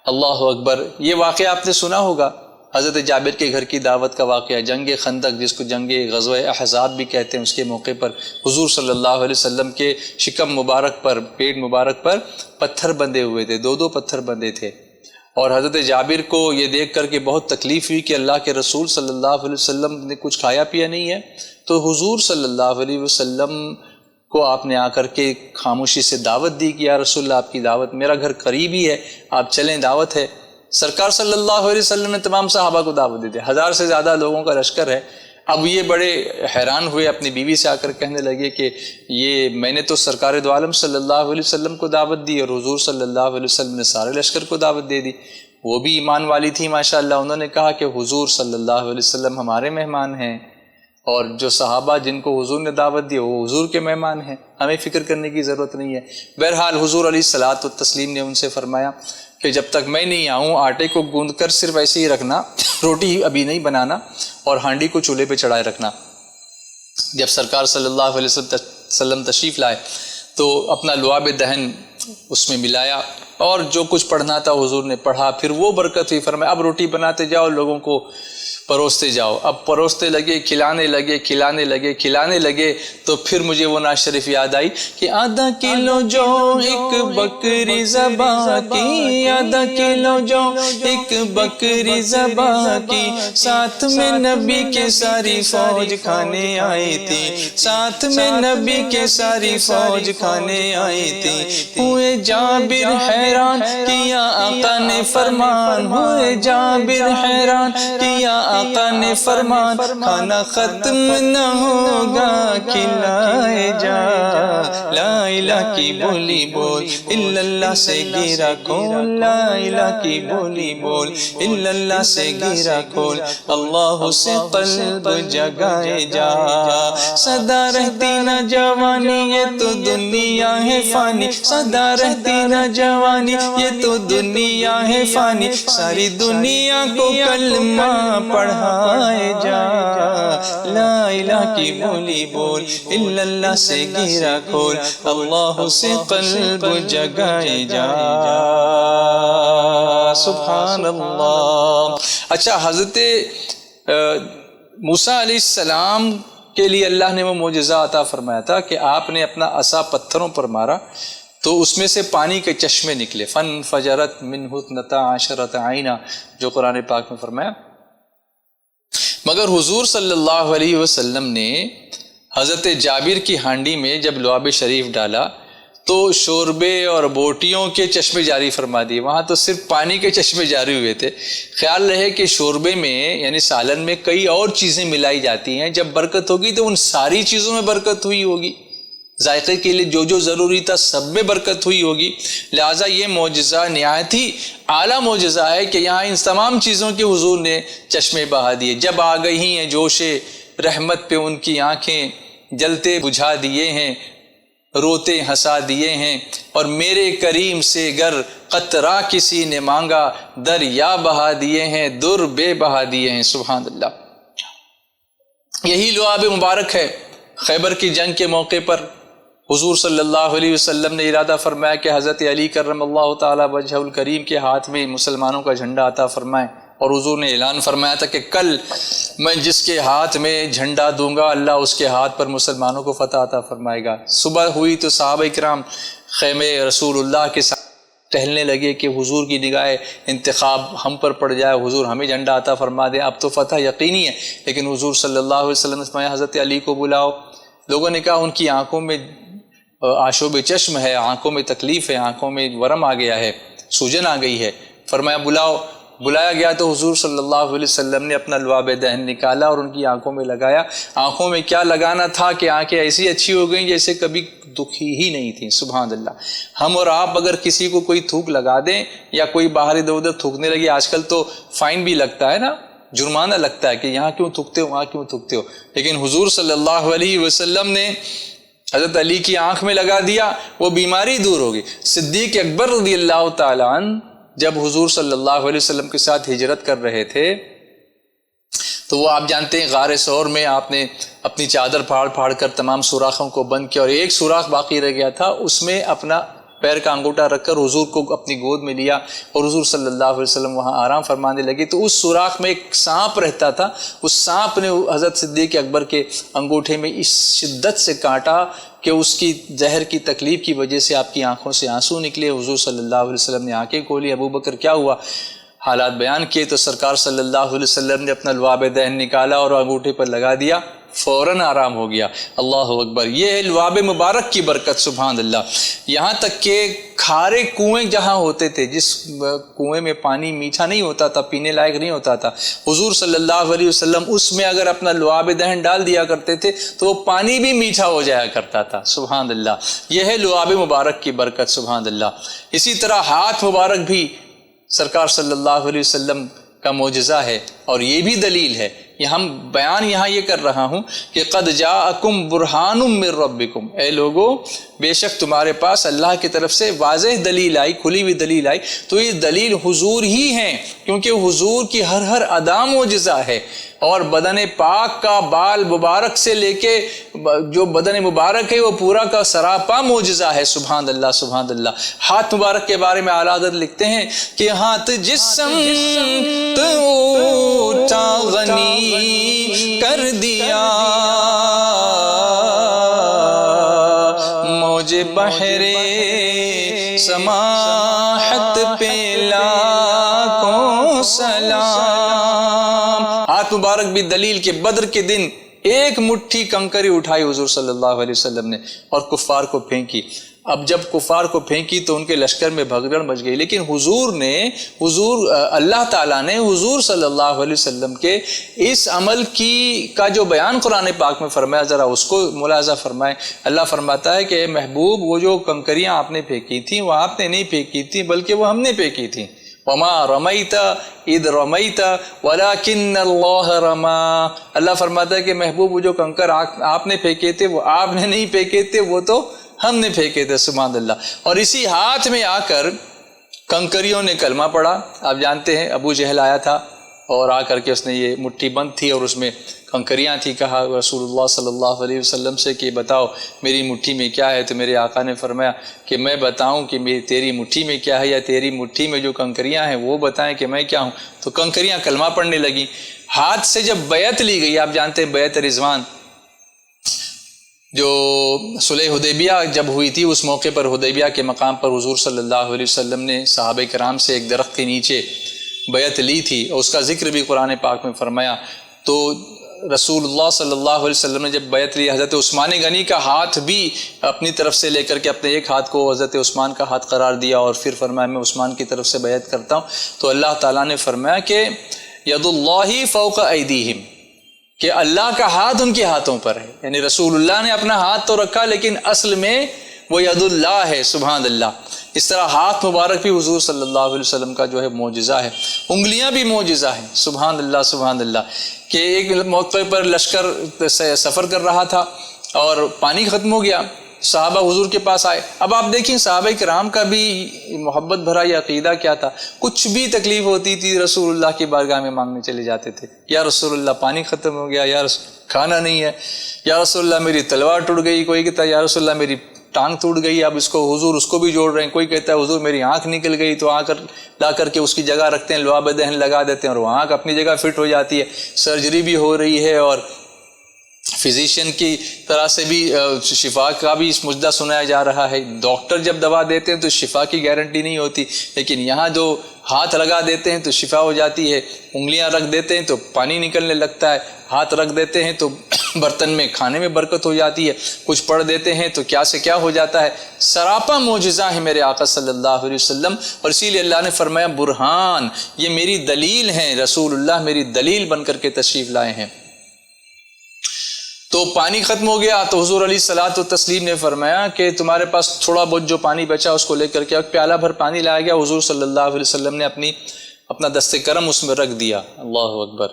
اللہ اکبر۔ یہ واقعہ آپ نے سنا ہوگا، حضرت جابر کے گھر کی دعوت کا واقعہ، جنگ خندق جس کو جنگ غزوہ احزاب بھی کہتے ہیں، اس کے موقع پر حضور صلی اللہ علیہ وسلم کے شکم مبارک پر، پیٹ مبارک پر پتھر بندھے ہوئے تھے، 2 پتھر بندھے تھے، اور حضرت جابر کو یہ دیکھ کر کے بہت تکلیف ہوئی کہ اللہ کے رسول صلی اللہ علیہ وسلم نے کچھ کھایا پیا نہیں ہے، تو حضور صلی اللہ علیہ وسلم کو آپ نے آ کر کے خاموشی سے دعوت دی کہ یا رسول اللہ آپ کی دعوت، میرا گھر قریب ہی ہے، آپ چلیں دعوت ہے۔ سرکار صلی اللہ علیہ وسلم نے تمام صحابہ کو دعوت دی تھی، 1000 سے زیادہ لوگوں کا لشکر ہے۔ اب یہ بڑے حیران ہوئے، اپنی بیوی سے آ کر کہنے لگے کہ یہ میں نے تو سرکار دو عالم صلی اللہ علیہ وسلم کو دعوت دی اور حضور صلی اللہ علیہ وسلم نے سارے لشکر کو دعوت دے دی۔ وہ بھی ایمان والی تھی ماشاءاللہ، انہوں نے کہا کہ حضور صلی اللہ علیہ وسلم ہمارے مہمان ہیں، اور جو صحابہ جن کو حضور نے دعوت دی وہ حضور کے مہمان ہیں، ہمیں فکر کرنے کی ضرورت نہیں ہے۔ بہرحال حضور علیہ الصلوۃ والتسلیم نے ان سے فرمایا کہ جب تک میں نہیں آؤں آٹے کو گوندھ کر صرف ایسے ہی رکھنا، روٹی ابھی نہیں بنانا، اور ہانڈی کو چولہے پہ چڑھائے رکھنا۔ جب سرکار صلی اللہ علیہ وسلم تشریف لائے تو اپنا لعاب دہن اس میں ملایا، اور جو کچھ پڑھنا تھا حضور نے پڑھا، پھر وہ برکت ہوئی، فرمایا اب روٹی بناتے جاؤ، لوگوں کو پروستے جاؤ. اب پروستے لگے, کھلانے لگے تو پھر مجھے وہ نعت شریف یاد آئی کہ آدھا کلو جو ایک بکری ذبح کی, آدھا کلو جو ایک بکری ذبح کی, ساتھ میں نبی کے ساری فوج کھانے آئی تھی, ساتھ میں نبی کے ساری فوج کھانے آئی تھی. ہوئے جابر حیران کیا آقا نے فرمان, ہوئے جابر حیران کیا آقا نے فرمان, کھانا ختم نہ ہوگا کھلائے جا. لا الہ کی بولی بول الا اللہ سے گیرا کھول, لا الہ کی بولی بول الا اللہ سے گیرا کھول, اللہ سے قلب جگائے جا. سدا رہتی نہ جوانی یہ تو دنیا ہے فانی, سدا رہتی نہ جوانی یہ تو دنیا ہے فانی, ساری دنیا کو کلمہ پڑھائے جا. لا الہ کی بولی بول الا اللہ سے گیرا کھول, اللہ سے قلب جگائے جا. سبحان اللہ. اچھا, حضرت موسیٰ علیہ السلام کے لیے اللہ نے وہ معجزہ عطا فرمایا تھا کہ آپ نے اپنا عصا پتھروں پر مارا تو اس میں سے پانی کے چشمے نکلے. فنفجرت منہ اثنتا عشرۃ عینا, جو قرآن پاک میں فرمایا. مگر حضور صلی اللہ علیہ وسلم نے حضرت جابر کی ہانڈی میں جب لعاب شریف ڈالا تو شوربے اور بوٹیوں کے چشمے جاری فرما دیے. وہاں تو صرف پانی کے چشمے جاری ہوئے تھے. خیال رہے کہ شوربے میں یعنی سالن میں کئی اور چیزیں ملائی جاتی ہیں, جب برکت ہوگی تو ان ساری چیزوں میں برکت ہوئی ہوگی, ذائقے کے لیے جو جو ضروری تھا سب میں برکت ہوئی ہوگی. لہٰذا یہ معجزہ نہایت ہی اعلیٰ معجزہ ہے کہ یہاں ان تمام چیزوں کے حضور نے چشمے بہا دیے. جب آ گئی ہیں جوش رحمت پہ ان کی آنکھیں, جلتے بجھا دیے ہیں, روتے ہنسا دیے ہیں, اور میرے کریم سے گر قطرہ کسی نے مانگا, دریا بہا دیے ہیں, در بے بہا دیے ہیں. سبحان اللہ. یہی لعاب مبارک ہے. خیبر کی جنگ کے موقع پر حضور صلی اللہ علیہ وسلم نے ارادہ فرمایا کہ حضرت علی کرم اللہ تعالی وجہہ الکریم کے ہاتھ میں مسلمانوں کا جھنڈا عطا فرمائیں, اور حضور نے اعلان فرمایا تھا کہ کل میں جس کے ہاتھ میں جھنڈا دوں گا اللہ اس کے ہاتھ پر مسلمانوں کو فتح عطا فرمائے گا. صبح ہوئی تو صحابہ کرام خیمے رسول اللہ کے ساتھ ٹہلنے لگے کہ حضور کی نگاہ انتخاب ہم پر پڑ جائے, حضور ہمیں جھنڈا عطا فرما دیں, اب تو فتح یقینی ہے. لیکن حضور صلی اللہ علیہ وسلم نے فرمایا حضرت علی کو بلاؤ. لوگوں نے کہا ان کی آنکھوں میں آشوب چشم ہے, آنکھوں میں تکلیف ہے, آنکھوں میں ورم آ گیا ہے, سوجن آ گئی ہے. فرمایا بلاؤ. بلایا گیا تو حضور صلی اللہ علیہ وسلم نے اپنا لعاب دہن نکالا اور ان کی آنکھوں میں لگایا. آنکھوں میں کیا لگانا تھا کہ آنکھیں ایسی اچھی ہو گئیں جیسے کبھی دکھی ہی نہیں تھیں. سبحان اللہ. ہم اور آپ اگر کسی کو کوئی تھوک لگا دیں یا کوئی باہر ادھر ادھر تھوکنے لگے, آج کل تو فائن بھی لگتا ہے نا, جرمانہ لگتا ہے کہ یہاں کیوں تھوکتے ہو, وہاں کیوں تھوکتے ہو. لیکن حضور صلی اللہ علیہ وسلم نے حضرت علی کی آنکھ میں لگا دیا, وہ بیماری دور ہوگی. صدیق اکبر رضی اللہ تعالیٰ عنہ جب حضور صلی اللہ علیہ وسلم کے ساتھ ہجرت کر رہے تھے تو وہ آپ جانتے ہیں غار ثور میں آپ نے اپنی چادر پھاڑ پھاڑ کر تمام سوراخوں کو بند کیا, اور ایک سوراخ باقی رہ گیا تھا, اس میں اپنا پیر کا انگوٹھا رکھ کر حضور کو اپنی گود میں لیا اور حضور صلی اللہ علیہ وسلم وہاں آرام فرمانے لگے. تو اس سوراخ میں ایک سانپ رہتا تھا, اس سانپ نے حضرت صدیق اکبر کے انگوٹھے میں اس شدت سے کاٹا کہ اس کی زہر کی تکلیف کی وجہ سے آپ کی آنکھوں سے آنسو نکلے. حضور صلی اللہ علیہ وسلم نے آنکھیں کھولی. ابو بکر کیا ہوا, حالات بیان کیے تو سرکار صلی اللہ علیہ وسلم نے اپنا لعاب دہن نکالا اور انگوٹھے پر لگا دیا, فوراً آرام ہو گیا. اللہ اکبر. یہ ہے لعاب مبارک کی برکت. سبحان اللہ. یہاں تک کہ کھارے کنویں جہاں ہوتے تھے, جس کنویں میں پانی میٹھا نہیں ہوتا تھا, پینے لائق نہیں ہوتا تھا, حضور صلی اللہ علیہ وسلم اس میں اگر اپنا لعاب دہن ڈال دیا کرتے تھے تو وہ پانی بھی میٹھا ہو جایا کرتا تھا. سبحان اللہ. یہ ہے لعاب مبارک کی برکت. سبحان اللہ. اسی طرح ہاتھ مبارک بھی سرکار صلی اللہ علیہ وسلم کا معجزہ ہے, اور یہ بھی دلیل ہے. یہ ہم بیان یہاں یہ کر رہا ہوں کہ قد جاءکم برہان من ربکم, اے لوگو بے شک تمہارے پاس اللہ کی طرف سے واضح دلیل آئی, کھلی ہوئی دلیل آئی. تو یہ دلیل حضور ہی ہیں, کیونکہ حضور کی ہر ادا معجزہ ہے. اور بدن پاک کا بال مبارک سے لے کے جو بدن مبارک ہے وہ پورا کا سراپا معجزہ ہے. سبحان اللہ سبحان اللہ. ہاتھ مبارک کے بارے میں اعلیٰ حضرت لکھتے ہیں کہ ہاتھ جس سمت اٹھا غنی کر دیا، موج بحر سماحت پہ لاکھوں سلام. ہاتھ مبارک بھی دلیل کے بدر کے دن ایک مٹھی کنکری اٹھائی حضور صلی اللہ علیہ وسلم نے اور کفار کو پھینکی. اب جب کفار کو پھینکی تو ان کے لشکر میں بھگدڑ مچ گئی، لیکن اللہ تعالیٰ نے حضور صلی اللہ علیہ وسلم کے اس عمل کا جو بیان قرآن پاک میں فرمایا، ذرا اس کو ملاحظہ فرمائیں. اللہ فرماتا ہے کہ اے محبوب، وہ جو کنکریاں آپ نے پھینکی تھیں وہ آپ نے نہیں پھینکی تھیں بلکہ وہ ہم نے پھینکی تھیں. وما رمیت اذ رمیت ولکن اللہ رما. اللہ فرماتا ہے کہ محبوب، وہ جو کنکر آپ نے پھینکے تھے وہ آپ نے نہیں پھینکے تھے، وہ تو ہم نے پھینکے تھے. سبحان اللہ. اور اسی ہاتھ میں آ کر کنکریوں نے کلمہ پڑھا. آپ جانتے ہیں ابو جہل آیا تھا اور آ کر کے اس نے یہ مٹھی بند تھی اور اس میں کنکریاں تھی. کہا رسول اللہ صلی اللہ علیہ وسلم سے کہ بتاؤ میری مٹھی میں کیا ہے؟ تو میرے آقا نے فرمایا کہ میں بتاؤں کہ تیری مٹھی میں کیا ہے یا تیری مٹھی میں جو کنکریاں ہیں وہ بتائیں کہ میں کیا ہوں؟ تو کنکریاں کلمہ پڑھنے لگیں. ہاتھ سے جب بیعت لی گئی، آپ جانتے ہیں بیعت رضوان جو صلح حدیبیہ جب ہوئی تھی، اس موقع پر حدیبیہ کے مقام پر حضور صلی اللہ علیہ وسلم نے صحابہ کرام سے ایک درخت کے نیچے بیعت لی تھی اور اس کا ذکر بھی قرآن پاک میں فرمایا. تو رسول اللہ صلی اللہ علیہ وسلم نے جب بیعت لی، حضرت عثمان غنی کا ہاتھ بھی اپنی طرف سے لے کر کے اپنے ایک ہاتھ کو حضرت عثمان کا ہاتھ قرار دیا اور پھر فرمایا میں عثمان کی طرف سے بیعت کرتا ہوں. تو اللہ تعالیٰ نے فرمایا کہ ید اللہ فوق ایدیہم، کہ اللہ کا ہاتھ ان کے ہاتھوں پر ہے. یعنی رسول اللہ نے اپنا ہاتھ تو رکھا لیکن اصل میں وہ ید اللہ ہے. سبحان اللہ. اس طرح ہاتھ مبارک بھی حضور صلی اللہ علیہ وسلم کا جو ہے معجزہ ہے. انگلیاں بھی معجزہ ہیں. سبحان اللہ سبحان اللہ. کہ ایک موقع پر لشکر سفر کر رہا تھا اور پانی ختم ہو گیا، صحابہ حضور کے پاس آئے. اب آپ دیکھیں صحابہ کرام کا بھی محبت بھرا یہ عقیدہ کیا تھا. کچھ بھی تکلیف ہوتی تھی رسول اللہ کی بارگاہ میں مانگنے چلے جاتے تھے. یا رسول اللہ پانی ختم ہو گیا، یا کھانا نہیں ہے، یا رسول اللہ میری تلوار ٹوٹ گئی، کوئی کہتا ہے یا رسول اللہ میری ٹانگ ٹوٹ گئی. اب اس کو حضور اس کو بھی جوڑ رہے ہیں. کوئی کہتا ہے حضور میری آنکھ نکل گئی، تو لا کر کے اس کی جگہ رکھتے ہیں، لعاب دہن لگا دیتے ہیں اور وہ آنکھ اپنی جگہ فٹ ہو جاتی ہے. سرجری بھی ہو رہی ہے اور فزیشین کی طرح سے بھی شفا کا بھی اس مجدہ سنایا جا رہا ہے. ڈاکٹر جب دوا دیتے ہیں تو شفا کی گارنٹی نہیں ہوتی، لیکن یہاں جو ہاتھ لگا دیتے ہیں تو شفا ہو جاتی ہے. انگلیاں رکھ دیتے ہیں تو پانی نکلنے لگتا ہے، ہاتھ رکھ دیتے ہیں تو برتن میں کھانے میں برکت ہو جاتی ہے، کچھ پڑھ دیتے ہیں تو کیا سے کیا ہو جاتا ہے. سراپا معجزہ ہے میرے آقا صلی اللہ علیہ وسلم. اور اسی لیے اللہ نے فرمایا برہان، یہ میری دلیل ہیں، رسول اللہ میری دلیل بن کر کے تشریف لائے ہیں. تو پانی ختم ہو گیا تو حضور علیہ الصلوۃ والتسلیم نے فرمایا کہ تمہارے پاس تھوڑا بہت جو پانی بچا اس کو لے کر کے ایک پیالہ بھر پانی لایا گیا. حضور صلی اللہ علیہ وسلم نے اپنا دست کرم اس میں رکھ دیا. اللہ اکبر.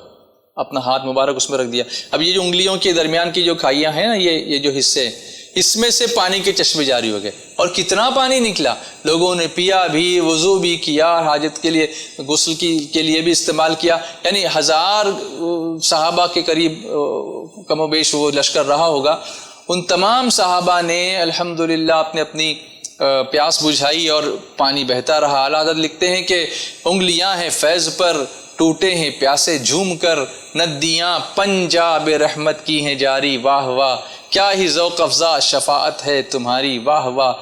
اپنا ہاتھ مبارک اس میں رکھ دیا. اب یہ جو انگلیوں کے درمیان کی جو کھائیاں ہیں نا، یہ جو حصے، اس میں سے پانی کے چشمے جاری ہو گئے اور کتنا پانی نکلا. لوگوں نے پیا بھی، وضو بھی کیا، حاجت کے لیے غسل کے لیے بھی استعمال کیا. یعنی 1000 صحابہ کے قریب کم و بیش وہ لشکر رہا ہوگا. ان تمام صحابہ نے الحمدللہ اپنی پیاس بجھائی اور پانی بہتا رہا. اعلیٰ حضرت لکھتے ہیں کہ انگلیاں ہیں فیض پر، ٹوٹے ہیں پیاسے جھوم کر، ندیاں پنجاب رحمت کی ہیں جاری. واہ واہ کیا ہی ذوق افزا شفاعت ہے تمہاری. واہ واہ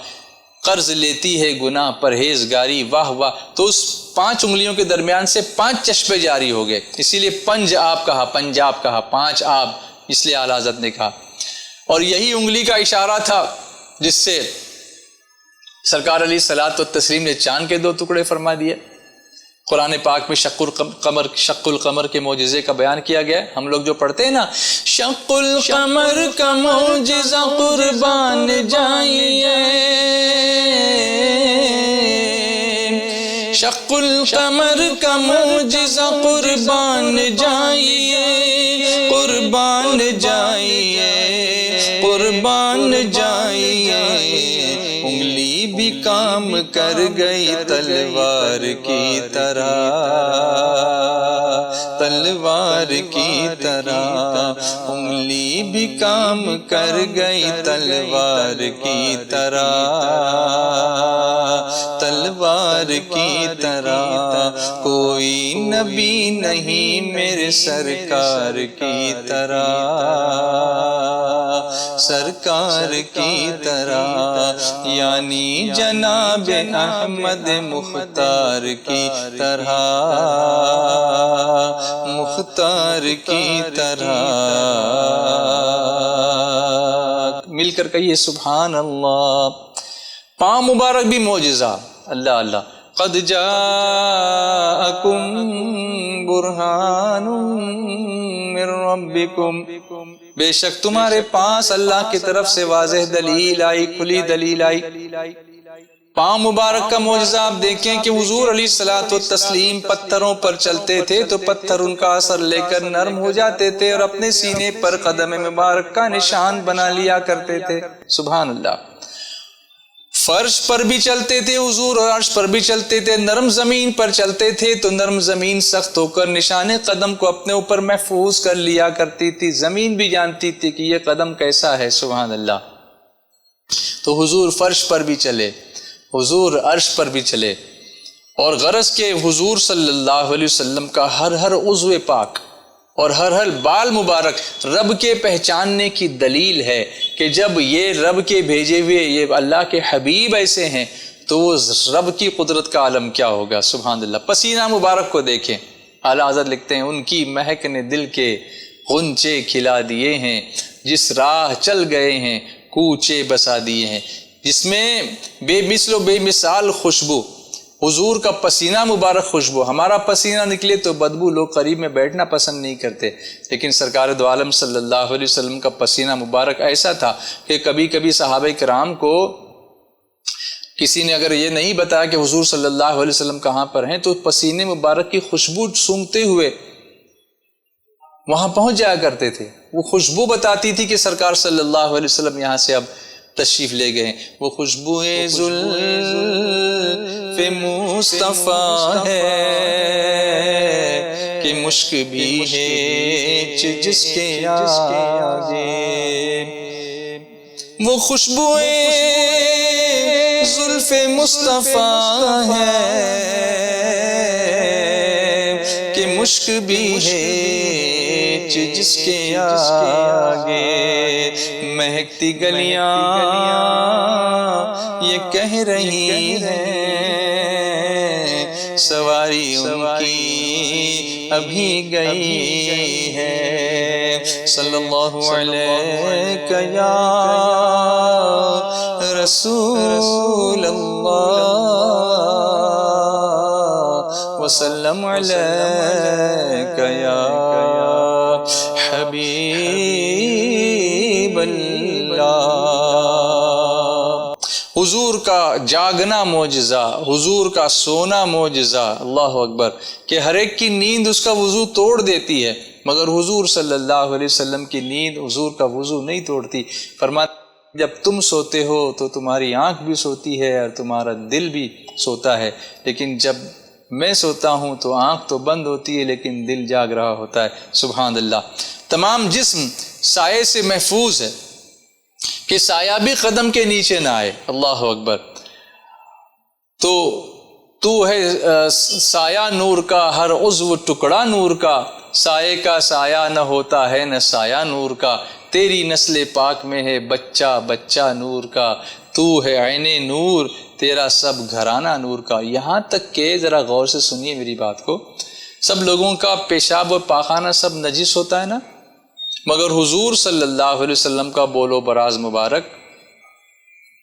قرض لیتی ہے گناہ پرہیزگاری. واہ واہ. تو اس 5 انگلیوں کے درمیان سے 5 چشمے جاری ہو گئے. اسی لیے پنج آپ کہا، پنجاب کہا، 5 آب، اس لیے اعلیٰ حضرت نے کہا. اور یہی انگلی کا اشارہ تھا جس سے سرکار علیہ الصلوۃ والتسلیم نے چاند کے 2 ٹکڑے فرما دیے. قرآن پاک میں شق القمر کے معجزے کا بیان کیا گیا ہے. ہم لوگ جو پڑھتے ہیں نا، شق القمر کا معجزہ قربان جائیے، شق القمر کا معجزہ قربان جائیے، قربان جائیے، قربان جائیے. انگلی بھی کام کر گئی تلوار کی طرح، تلوار کی طرح، انگلی بھی کام کر گئی تلوار کی طرح، تلوار کی طرح، کوئی نبی نہیں میرے سرکار کی طرح، سرکار کی طرح، یعنی جناب احمد مختار کی طرح، مختار کی طرح۔ مل کر کہیے سبحان اللہ۔ پاؤں مبارک بھی معجزہ، اللہ اللہ۔ قد جاءکم برہان من ربکم، بے شک تمہارے پاس اللہ کی طرف سے واضح دلیل آئی، کھلی دلیل آئی۔ پاؤں مبارک کا معجزہ آپ دیکھیں کہ حضور علیہ الصلوۃ والتسلیم پتھروں پر چلتے تھے تو پتھر ان کا اثر لے کر نرم ہو جاتے تھے اور اپنے سینے پر قدم مبارک کا نشان بنا لیا کرتے تھے، سبحان اللہ۔ فرش پر بھی چلتے تھے حضور اور عرش پر بھی چلتے تھے، نرم زمین پر چلتے تھے تو نرم زمین سخت ہو کر نشان قدم کو اپنے اوپر محفوظ کر لیا کرتی تھی، زمین بھی جانتی تھی کہ یہ قدم کیسا ہے، سبحان اللہ۔ تو حضور فرش پر بھی چلے، حضور عرش پر بھی چلے، اور غرض کے حضور صلی اللہ علیہ وسلم کا ہر عضو پاک اور ہر بال مبارک رب کے پہچاننے کی دلیل ہے کہ جب یہ رب کے بھیجے ہوئے یہ اللہ کے حبیب ایسے ہیں تو وہ رب کی قدرت کا عالم کیا ہوگا، سبحان اللہ۔ پسینہ مبارک کو دیکھیں، اعلیٰ حضرت لکھتے ہیں ان کی مہک نے دل کے غنچے کھلا دیے ہیں، جس راہ چل گئے ہیں کوچے بسا دیے ہیں، جس میں بے مثل و بے مثال خوشبو، حضور کا پسینہ مبارک خوشبو۔ ہمارا پسینہ نکلے تو بدبو، لوگ قریب میں بیٹھنا پسند نہیں کرتے، لیکن سرکار دو عالم صلی اللہ علیہ وسلم کا پسینہ مبارک ایسا تھا کہ کبھی کبھی صحابہ کرام کو کسی نے اگر یہ نہیں بتایا کہ حضور صلی اللہ علیہ وسلم کہاں پر ہیں تو پسینے مبارک کی خوشبو سونگھتے ہوئے وہاں پہنچ جایا کرتے تھے۔ وہ خوشبو بتاتی تھی کہ سرکار صلی اللہ علیہ وسلم یہاں سے اب تشریف لے گئے ہیں۔ وہ خوشبوئے زلف مصطفیٰ ہے کہ مشک بھی ہے جس کے آگے، وہ خوشبوئے زلف مصطفیٰ ہے کہ مشک بھی ہے جس کے آگے، مہکتی گلیاں یہ کہہ رہی ہیں سواری ان کی ابھی گئی ہے، صلی اللہ علیہ یا رسول اللہ وسلم علیک یا حبیب اللہ۔ حضور کا جاگنا معجزہ، حضور کا سونا معجزہ، اللہ اکبر، کہ ہر ایک کی نیند اس کا وضو توڑ دیتی ہے، مگر حضور صلی اللہ علیہ وسلم کی نیند حضور کا وضو نہیں توڑتی۔ فرماتے جب تم سوتے ہو تو تمہاری آنکھ بھی سوتی ہے اور تمہارا دل بھی سوتا ہے، لیکن جب میں سوتا ہوں تو آنکھ تو بند ہوتی ہے لیکن دل جاگ رہا ہوتا ہے، سبحان اللہ۔ تمام جسم سائے سے محفوظ ہے کہ سایہ بھی قدم کے نیچے نہ آئے، اللہ اکبر۔ تو ہے سایہ نور کا، ہر عضو ٹکڑا نور کا، سائے کا سایہ نہ ہوتا ہے نہ سایہ نور کا، تیری نسل پاک میں ہے بچہ بچہ نور کا، تو ہے عین نور تیرا سب گھرانہ نور کا۔ یہاں تک کہ ذرا غور سے سنیے میری بات کو، سب لوگوں کا پیشاب و پاخانہ سب نجس ہوتا ہے نا، مگر حضور صلی اللہ علیہ وسلم کا بول و براز مبارک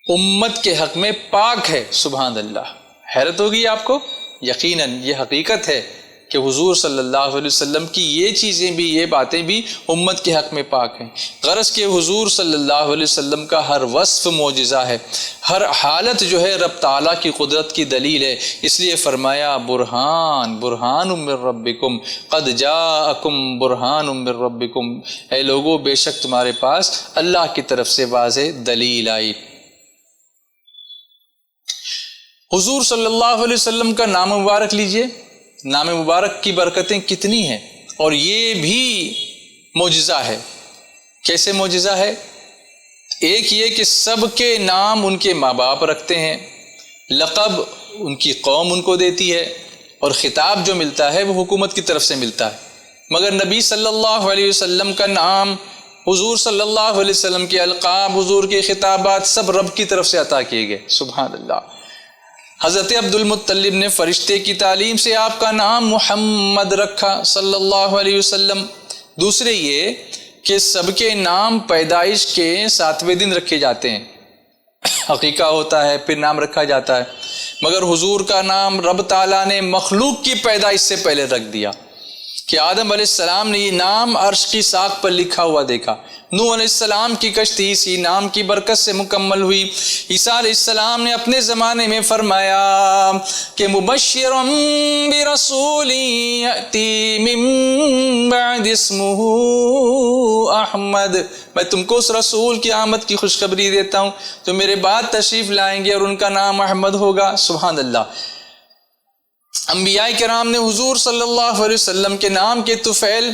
امت کے حق میں پاک ہے، سبحان اللہ۔ حیرت ہوگی آپ کو، یقیناً یہ حقیقت ہے کہ حضور صلی اللہ علیہ وسلم کی یہ چیزیں بھی، یہ باتیں بھی امت کے حق میں پاک ہیں۔ غرض کہ حضور صلی اللہ علیہ وسلم کا ہر وصف معجزہ ہے، ہر حالت جو ہے رب تعالیٰ کی قدرت کی دلیل ہے، اس لیے فرمایا برہان برہان من ربکم قد جاءکم برہان من ربکم، اے لوگو بے شک تمہارے پاس اللہ کی طرف سے واضح دلیل آئی۔ حضور صلی اللہ علیہ وسلم کا نام مبارک لیجئے، نام مبارک کی برکتیں کتنی ہیں۔ اور یہ بھی معجزہ ہے۔ کیسے معجزہ ہے؟ ایک یہ کہ سب کے نام ان کے ماں باپ رکھتے ہیں، لقب ان کی قوم ان کو دیتی ہے، اور خطاب جو ملتا ہے وہ حکومت کی طرف سے ملتا ہے، مگر نبی صلی اللہ علیہ وسلم کا نام، حضور صلی اللہ علیہ وسلم کے القاب، حضور کے خطابات سب رب کی طرف سے عطا کیے گئے۔ سبحان اللہ۔ حضرت عبد المطلب نے فرشتے کی تعلیم سے آپ کا نام محمد رکھا صلی اللہ علیہ وسلم۔ دوسرے یہ کہ سب کے نام پیدائش کے 7ویں دن رکھے جاتے ہیں، عقیقہ ہوتا ہے پھر نام رکھا جاتا ہے، مگر حضور کا نام رب تعالیٰ نے مخلوق کی پیدائش سے پہلے رکھ دیا کہ آدم علیہ السلام نے یہ نام عرش کی ساق پر لکھا ہوا دیکھا، نوح علیہ السلام کی کشتی اسی نام کی برکت سے مکمل ہوئی، عیسیٰ علیہ السلام نے اپنے زمانے میں فرمایا کہ مبشرا برسول یأتی من بعد اسمہ احمد، میں تم کو اس رسول کی آمد کی خوشخبری دیتا ہوں جو میرے بعد تشریف لائیں گے اور ان کا نام احمد ہوگا۔ سبحان اللہ۔ انبیاء کرام نے حضور صلی اللہ علیہ وسلم کے نام کے طفیل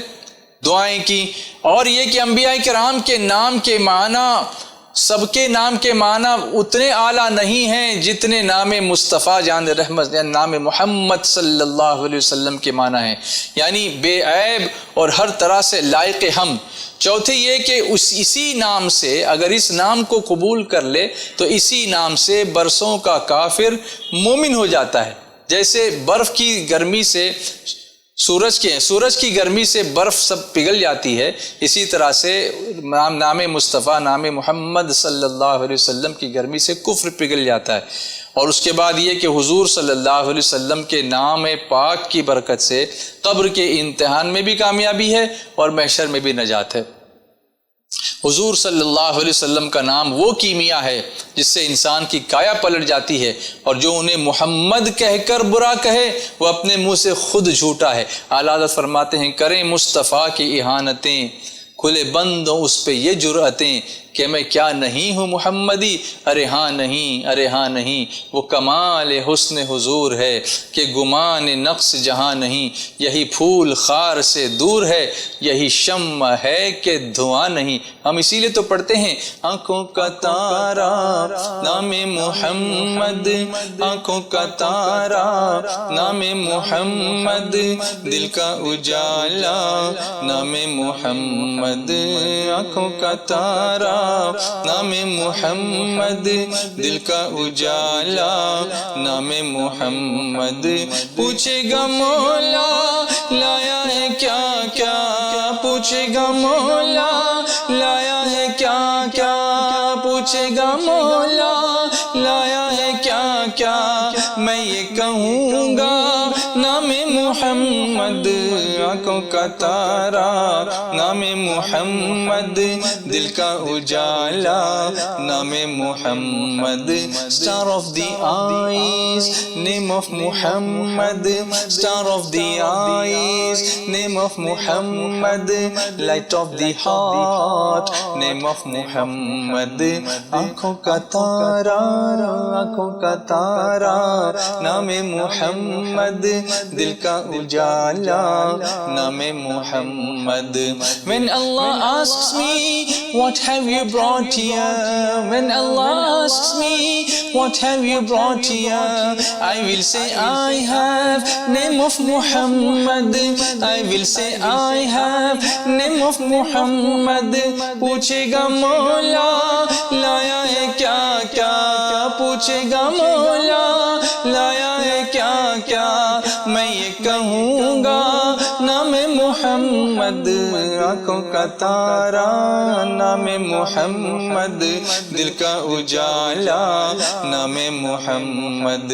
دعائیں کی، اور یہ کہ انبیاء کرام کے نام کے معنی، سب کے نام کے معنی اتنے اعلیٰ نہیں ہیں جتنے نام مصطفیٰ جان رحمت نام محمد صلی اللہ علیہ وسلم کے معنی ہیں، یعنی بے عیب اور ہر طرح سے لائق حمد۔ چوتھے یہ کہ اسی نام سے اگر اس نام کو قبول کر لے تو اسی نام سے برسوں کا کافر مومن ہو جاتا ہے، جیسے برف کی گرمی سے سورج کی گرمی سے برف سب پگھل جاتی ہے، اسی طرح سے نام مصطفیٰ نام محمد صلی اللہ علیہ وسلم کی گرمی سے کفر پگھل جاتا ہے۔ اور اس کے بعد یہ کہ حضور صلی اللہ علیہ وسلم کے نام پاک کی برکت سے قبر کے امتحان میں بھی کامیابی ہے اور محشر میں بھی نجات ہے۔ حضور صلی اللہ علیہ وسلم کا نام وہ کیمیا ہے جس سے انسان کی کایا پلٹ جاتی ہے، اور جو انہیں محمد کہہ کر برا کہے وہ اپنے منہ سے خود جھوٹا ہے۔ اعلیٰ حضرت فرماتے ہیں کریں مصطفیٰ کی اہانتیں، کھلے بند ہوں اس پہ یہ جرأتیں کہ میں کیا نہیں ہوں محمدی، ارے ہاں نہیں، ارے ہاں نہیں، وہ کمال حسن حضور ہے کہ گمان نقص جہاں نہیں، یہی پھول خار سے دور ہے، یہی شمع ہے کہ دھواں نہیں۔ ہم اسی لیے تو پڑھتے ہیں آنکھوں کا تارا نام محمد، آنکھوں کا تارا نام محمد، دل کا اجالا نام محمد، آنکھوں کا تارا نام محمد، دل کا اجالا نام محمد۔ پوچھے گا مولا لایا ہے کیا کیا، پوچھے گا مولا لایا ہے کیا کیا، پوچھے گا مولا لایا ہے کیا کیا، میں یہ کہوں گا نام محمد، آنکھوں کا تارا نام محمد، دل کا اجالا نام محمد، star of the eyes name of Muhammad، star of the eyes name of Muhammad، light of the heart name of Muhammad، آنکھوں کا تارا آنکھوں کا تارا نام محمد، دل کا اجالا نام محمد۔ When Allah asks me what have you brought here, when Allah asks me what have you brought here, I will say I have name of Muhammad، I will say I have name of Muhammad۔ پوچھے گا مولا لایا ہے کیا کیا، پوچھے گا مولا لایا ہے کیا کیا، میں یہ کہوں گا نام محمد، آنکھوں کا تارا نام محمد، دل کا اجالا نام محمد۔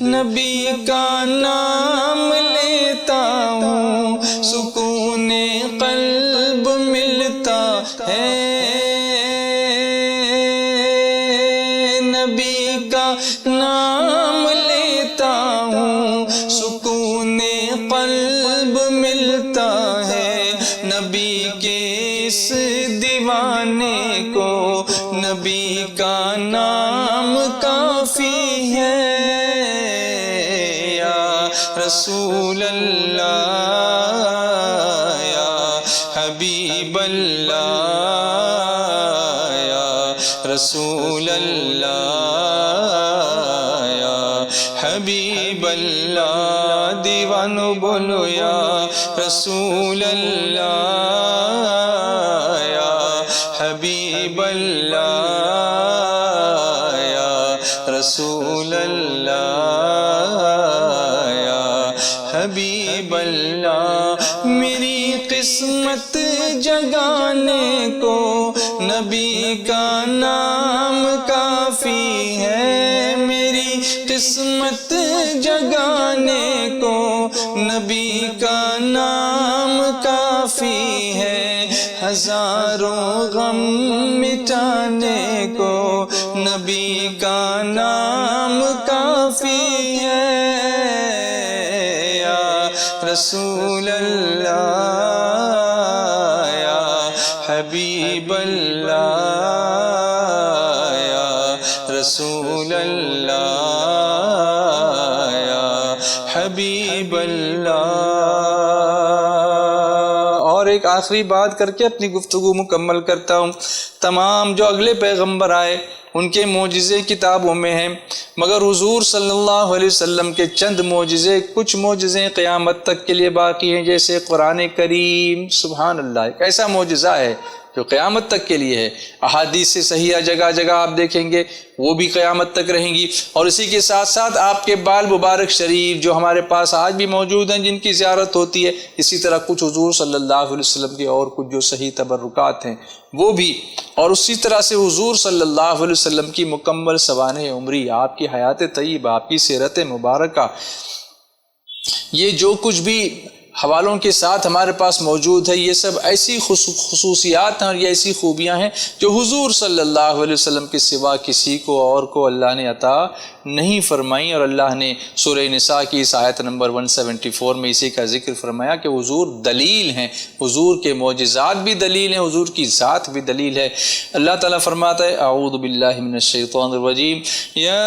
نبی کا نام لیتا ہوں سکون قلب ملتا ہے، نبی کا نام لیتا ہوں سکون قلب ملتا ہے، نبی کے اس دیوانے کو نبی کا نام کافی ہے، یا رسول اللہ رسول اللہ یا حبیب اللہ، دیوانو بولو یا رسول اللہ یا حبیب اللہ یا رسول اللہ یا حبیب اللہ۔ میری قسمت جگانے کو نبی کا نام کافی ہے، میری قسمت جگانے کو نبی کا نام کافی ہے، ہزاروں غم مٹانے کو نبی کا نام کافی ہے، یا رسول اللہ یا حبیب اللہ یا رسول اللہ یا حبیب اللہ۔ اور ایک آخری بات کر کے اپنی گفتگو مکمل کرتا ہوں۔ تمام جو اگلے پیغمبر آئے ان کے معجزے کتابوں میں ہیں، مگر حضور صلی اللہ علیہ وسلم کے چند معجزے، کچھ معجزے قیامت تک کے لیے باقی ہیں، جیسے قرآن کریم۔ سبحان اللہ، ایک ایسا معجزہ ہے جو قیامت تک کے لیے ہے۔ احادیث سے صحیحہ جگہ جگہ آپ دیکھیں گے وہ بھی قیامت تک رہیں گی، اور اسی کے ساتھ ساتھ آپ کے بال مبارک شریف جو ہمارے پاس آج بھی موجود ہیں، جن کی زیارت ہوتی ہے، اسی طرح کچھ حضور صلی اللہ علیہ وسلم کے اور کچھ جو صحیح تبرکات ہیں وہ بھی، اور اسی طرح سے حضور صلی اللہ علیہ وسلم کی مکمل سوانح عمری، آپ کی حیات طیبہ، آپ کی سیرت مبارکہ، یہ جو کچھ بھی حوالوں کے ساتھ ہمارے پاس موجود ہے، یہ سب ایسی خصوصیات ہیں اور یہ ایسی خوبیاں ہیں جو حضور صلی اللہ علیہ وسلم کے سوا کسی کو اور کو اللہ نے عطا نہیں فرمائی، اور اللہ نے سورہ نساء کی اس آیت نمبر 174 میں اسی کا ذکر فرمایا کہ حضور دلیل ہیں، حضور کے معجزات بھی دلیل ہیں، حضور کی ذات بھی دلیل ہے۔ اللہ تعالیٰ فرماتا ہے اعوذ باللہ من الشیطان الرجیم، یا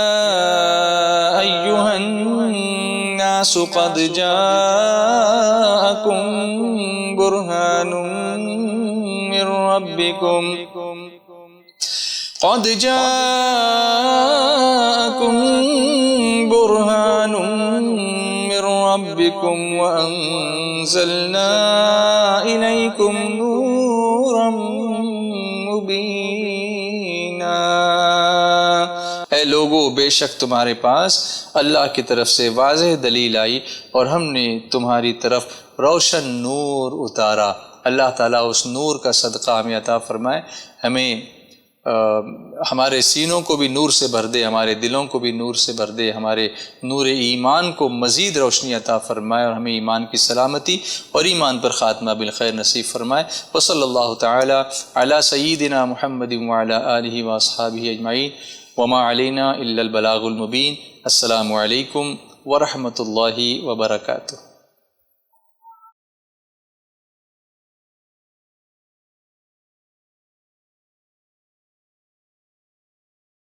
ایھا الناس قد جاءکم برہان من ربکم، قد جاءکم برہان من ربکم وانزلنا الیکم نورا مبینا۔ اے لوگو، بے شک تمہارے پاس اللہ کی طرف سے واضح دلیل آئی اور ہم نے تمہاری طرف روشن نور اتارا۔ اللہ تعالیٰ اس نور کا صدقہ ہمیں عطا فرمائے، ہمیں ہمارے سینوں کو بھی نور سے بھر دے، ہمارے دلوں کو بھی نور سے بھر دے، ہمارے نور ایمان کو مزید روشنی عطا فرمائے، اور ہمیں ایمان کی سلامتی اور ایمان پر خاتمہ بالخیر نصیب فرمائے۔ وصلی اللہ تعالی علی سیدنا محمد وعلی آلہ واصحابہ اجمعین، وما علینا الا البلاغ المبین۔ السلام علیکم ورحمۃ اللہ وبرکاتہ۔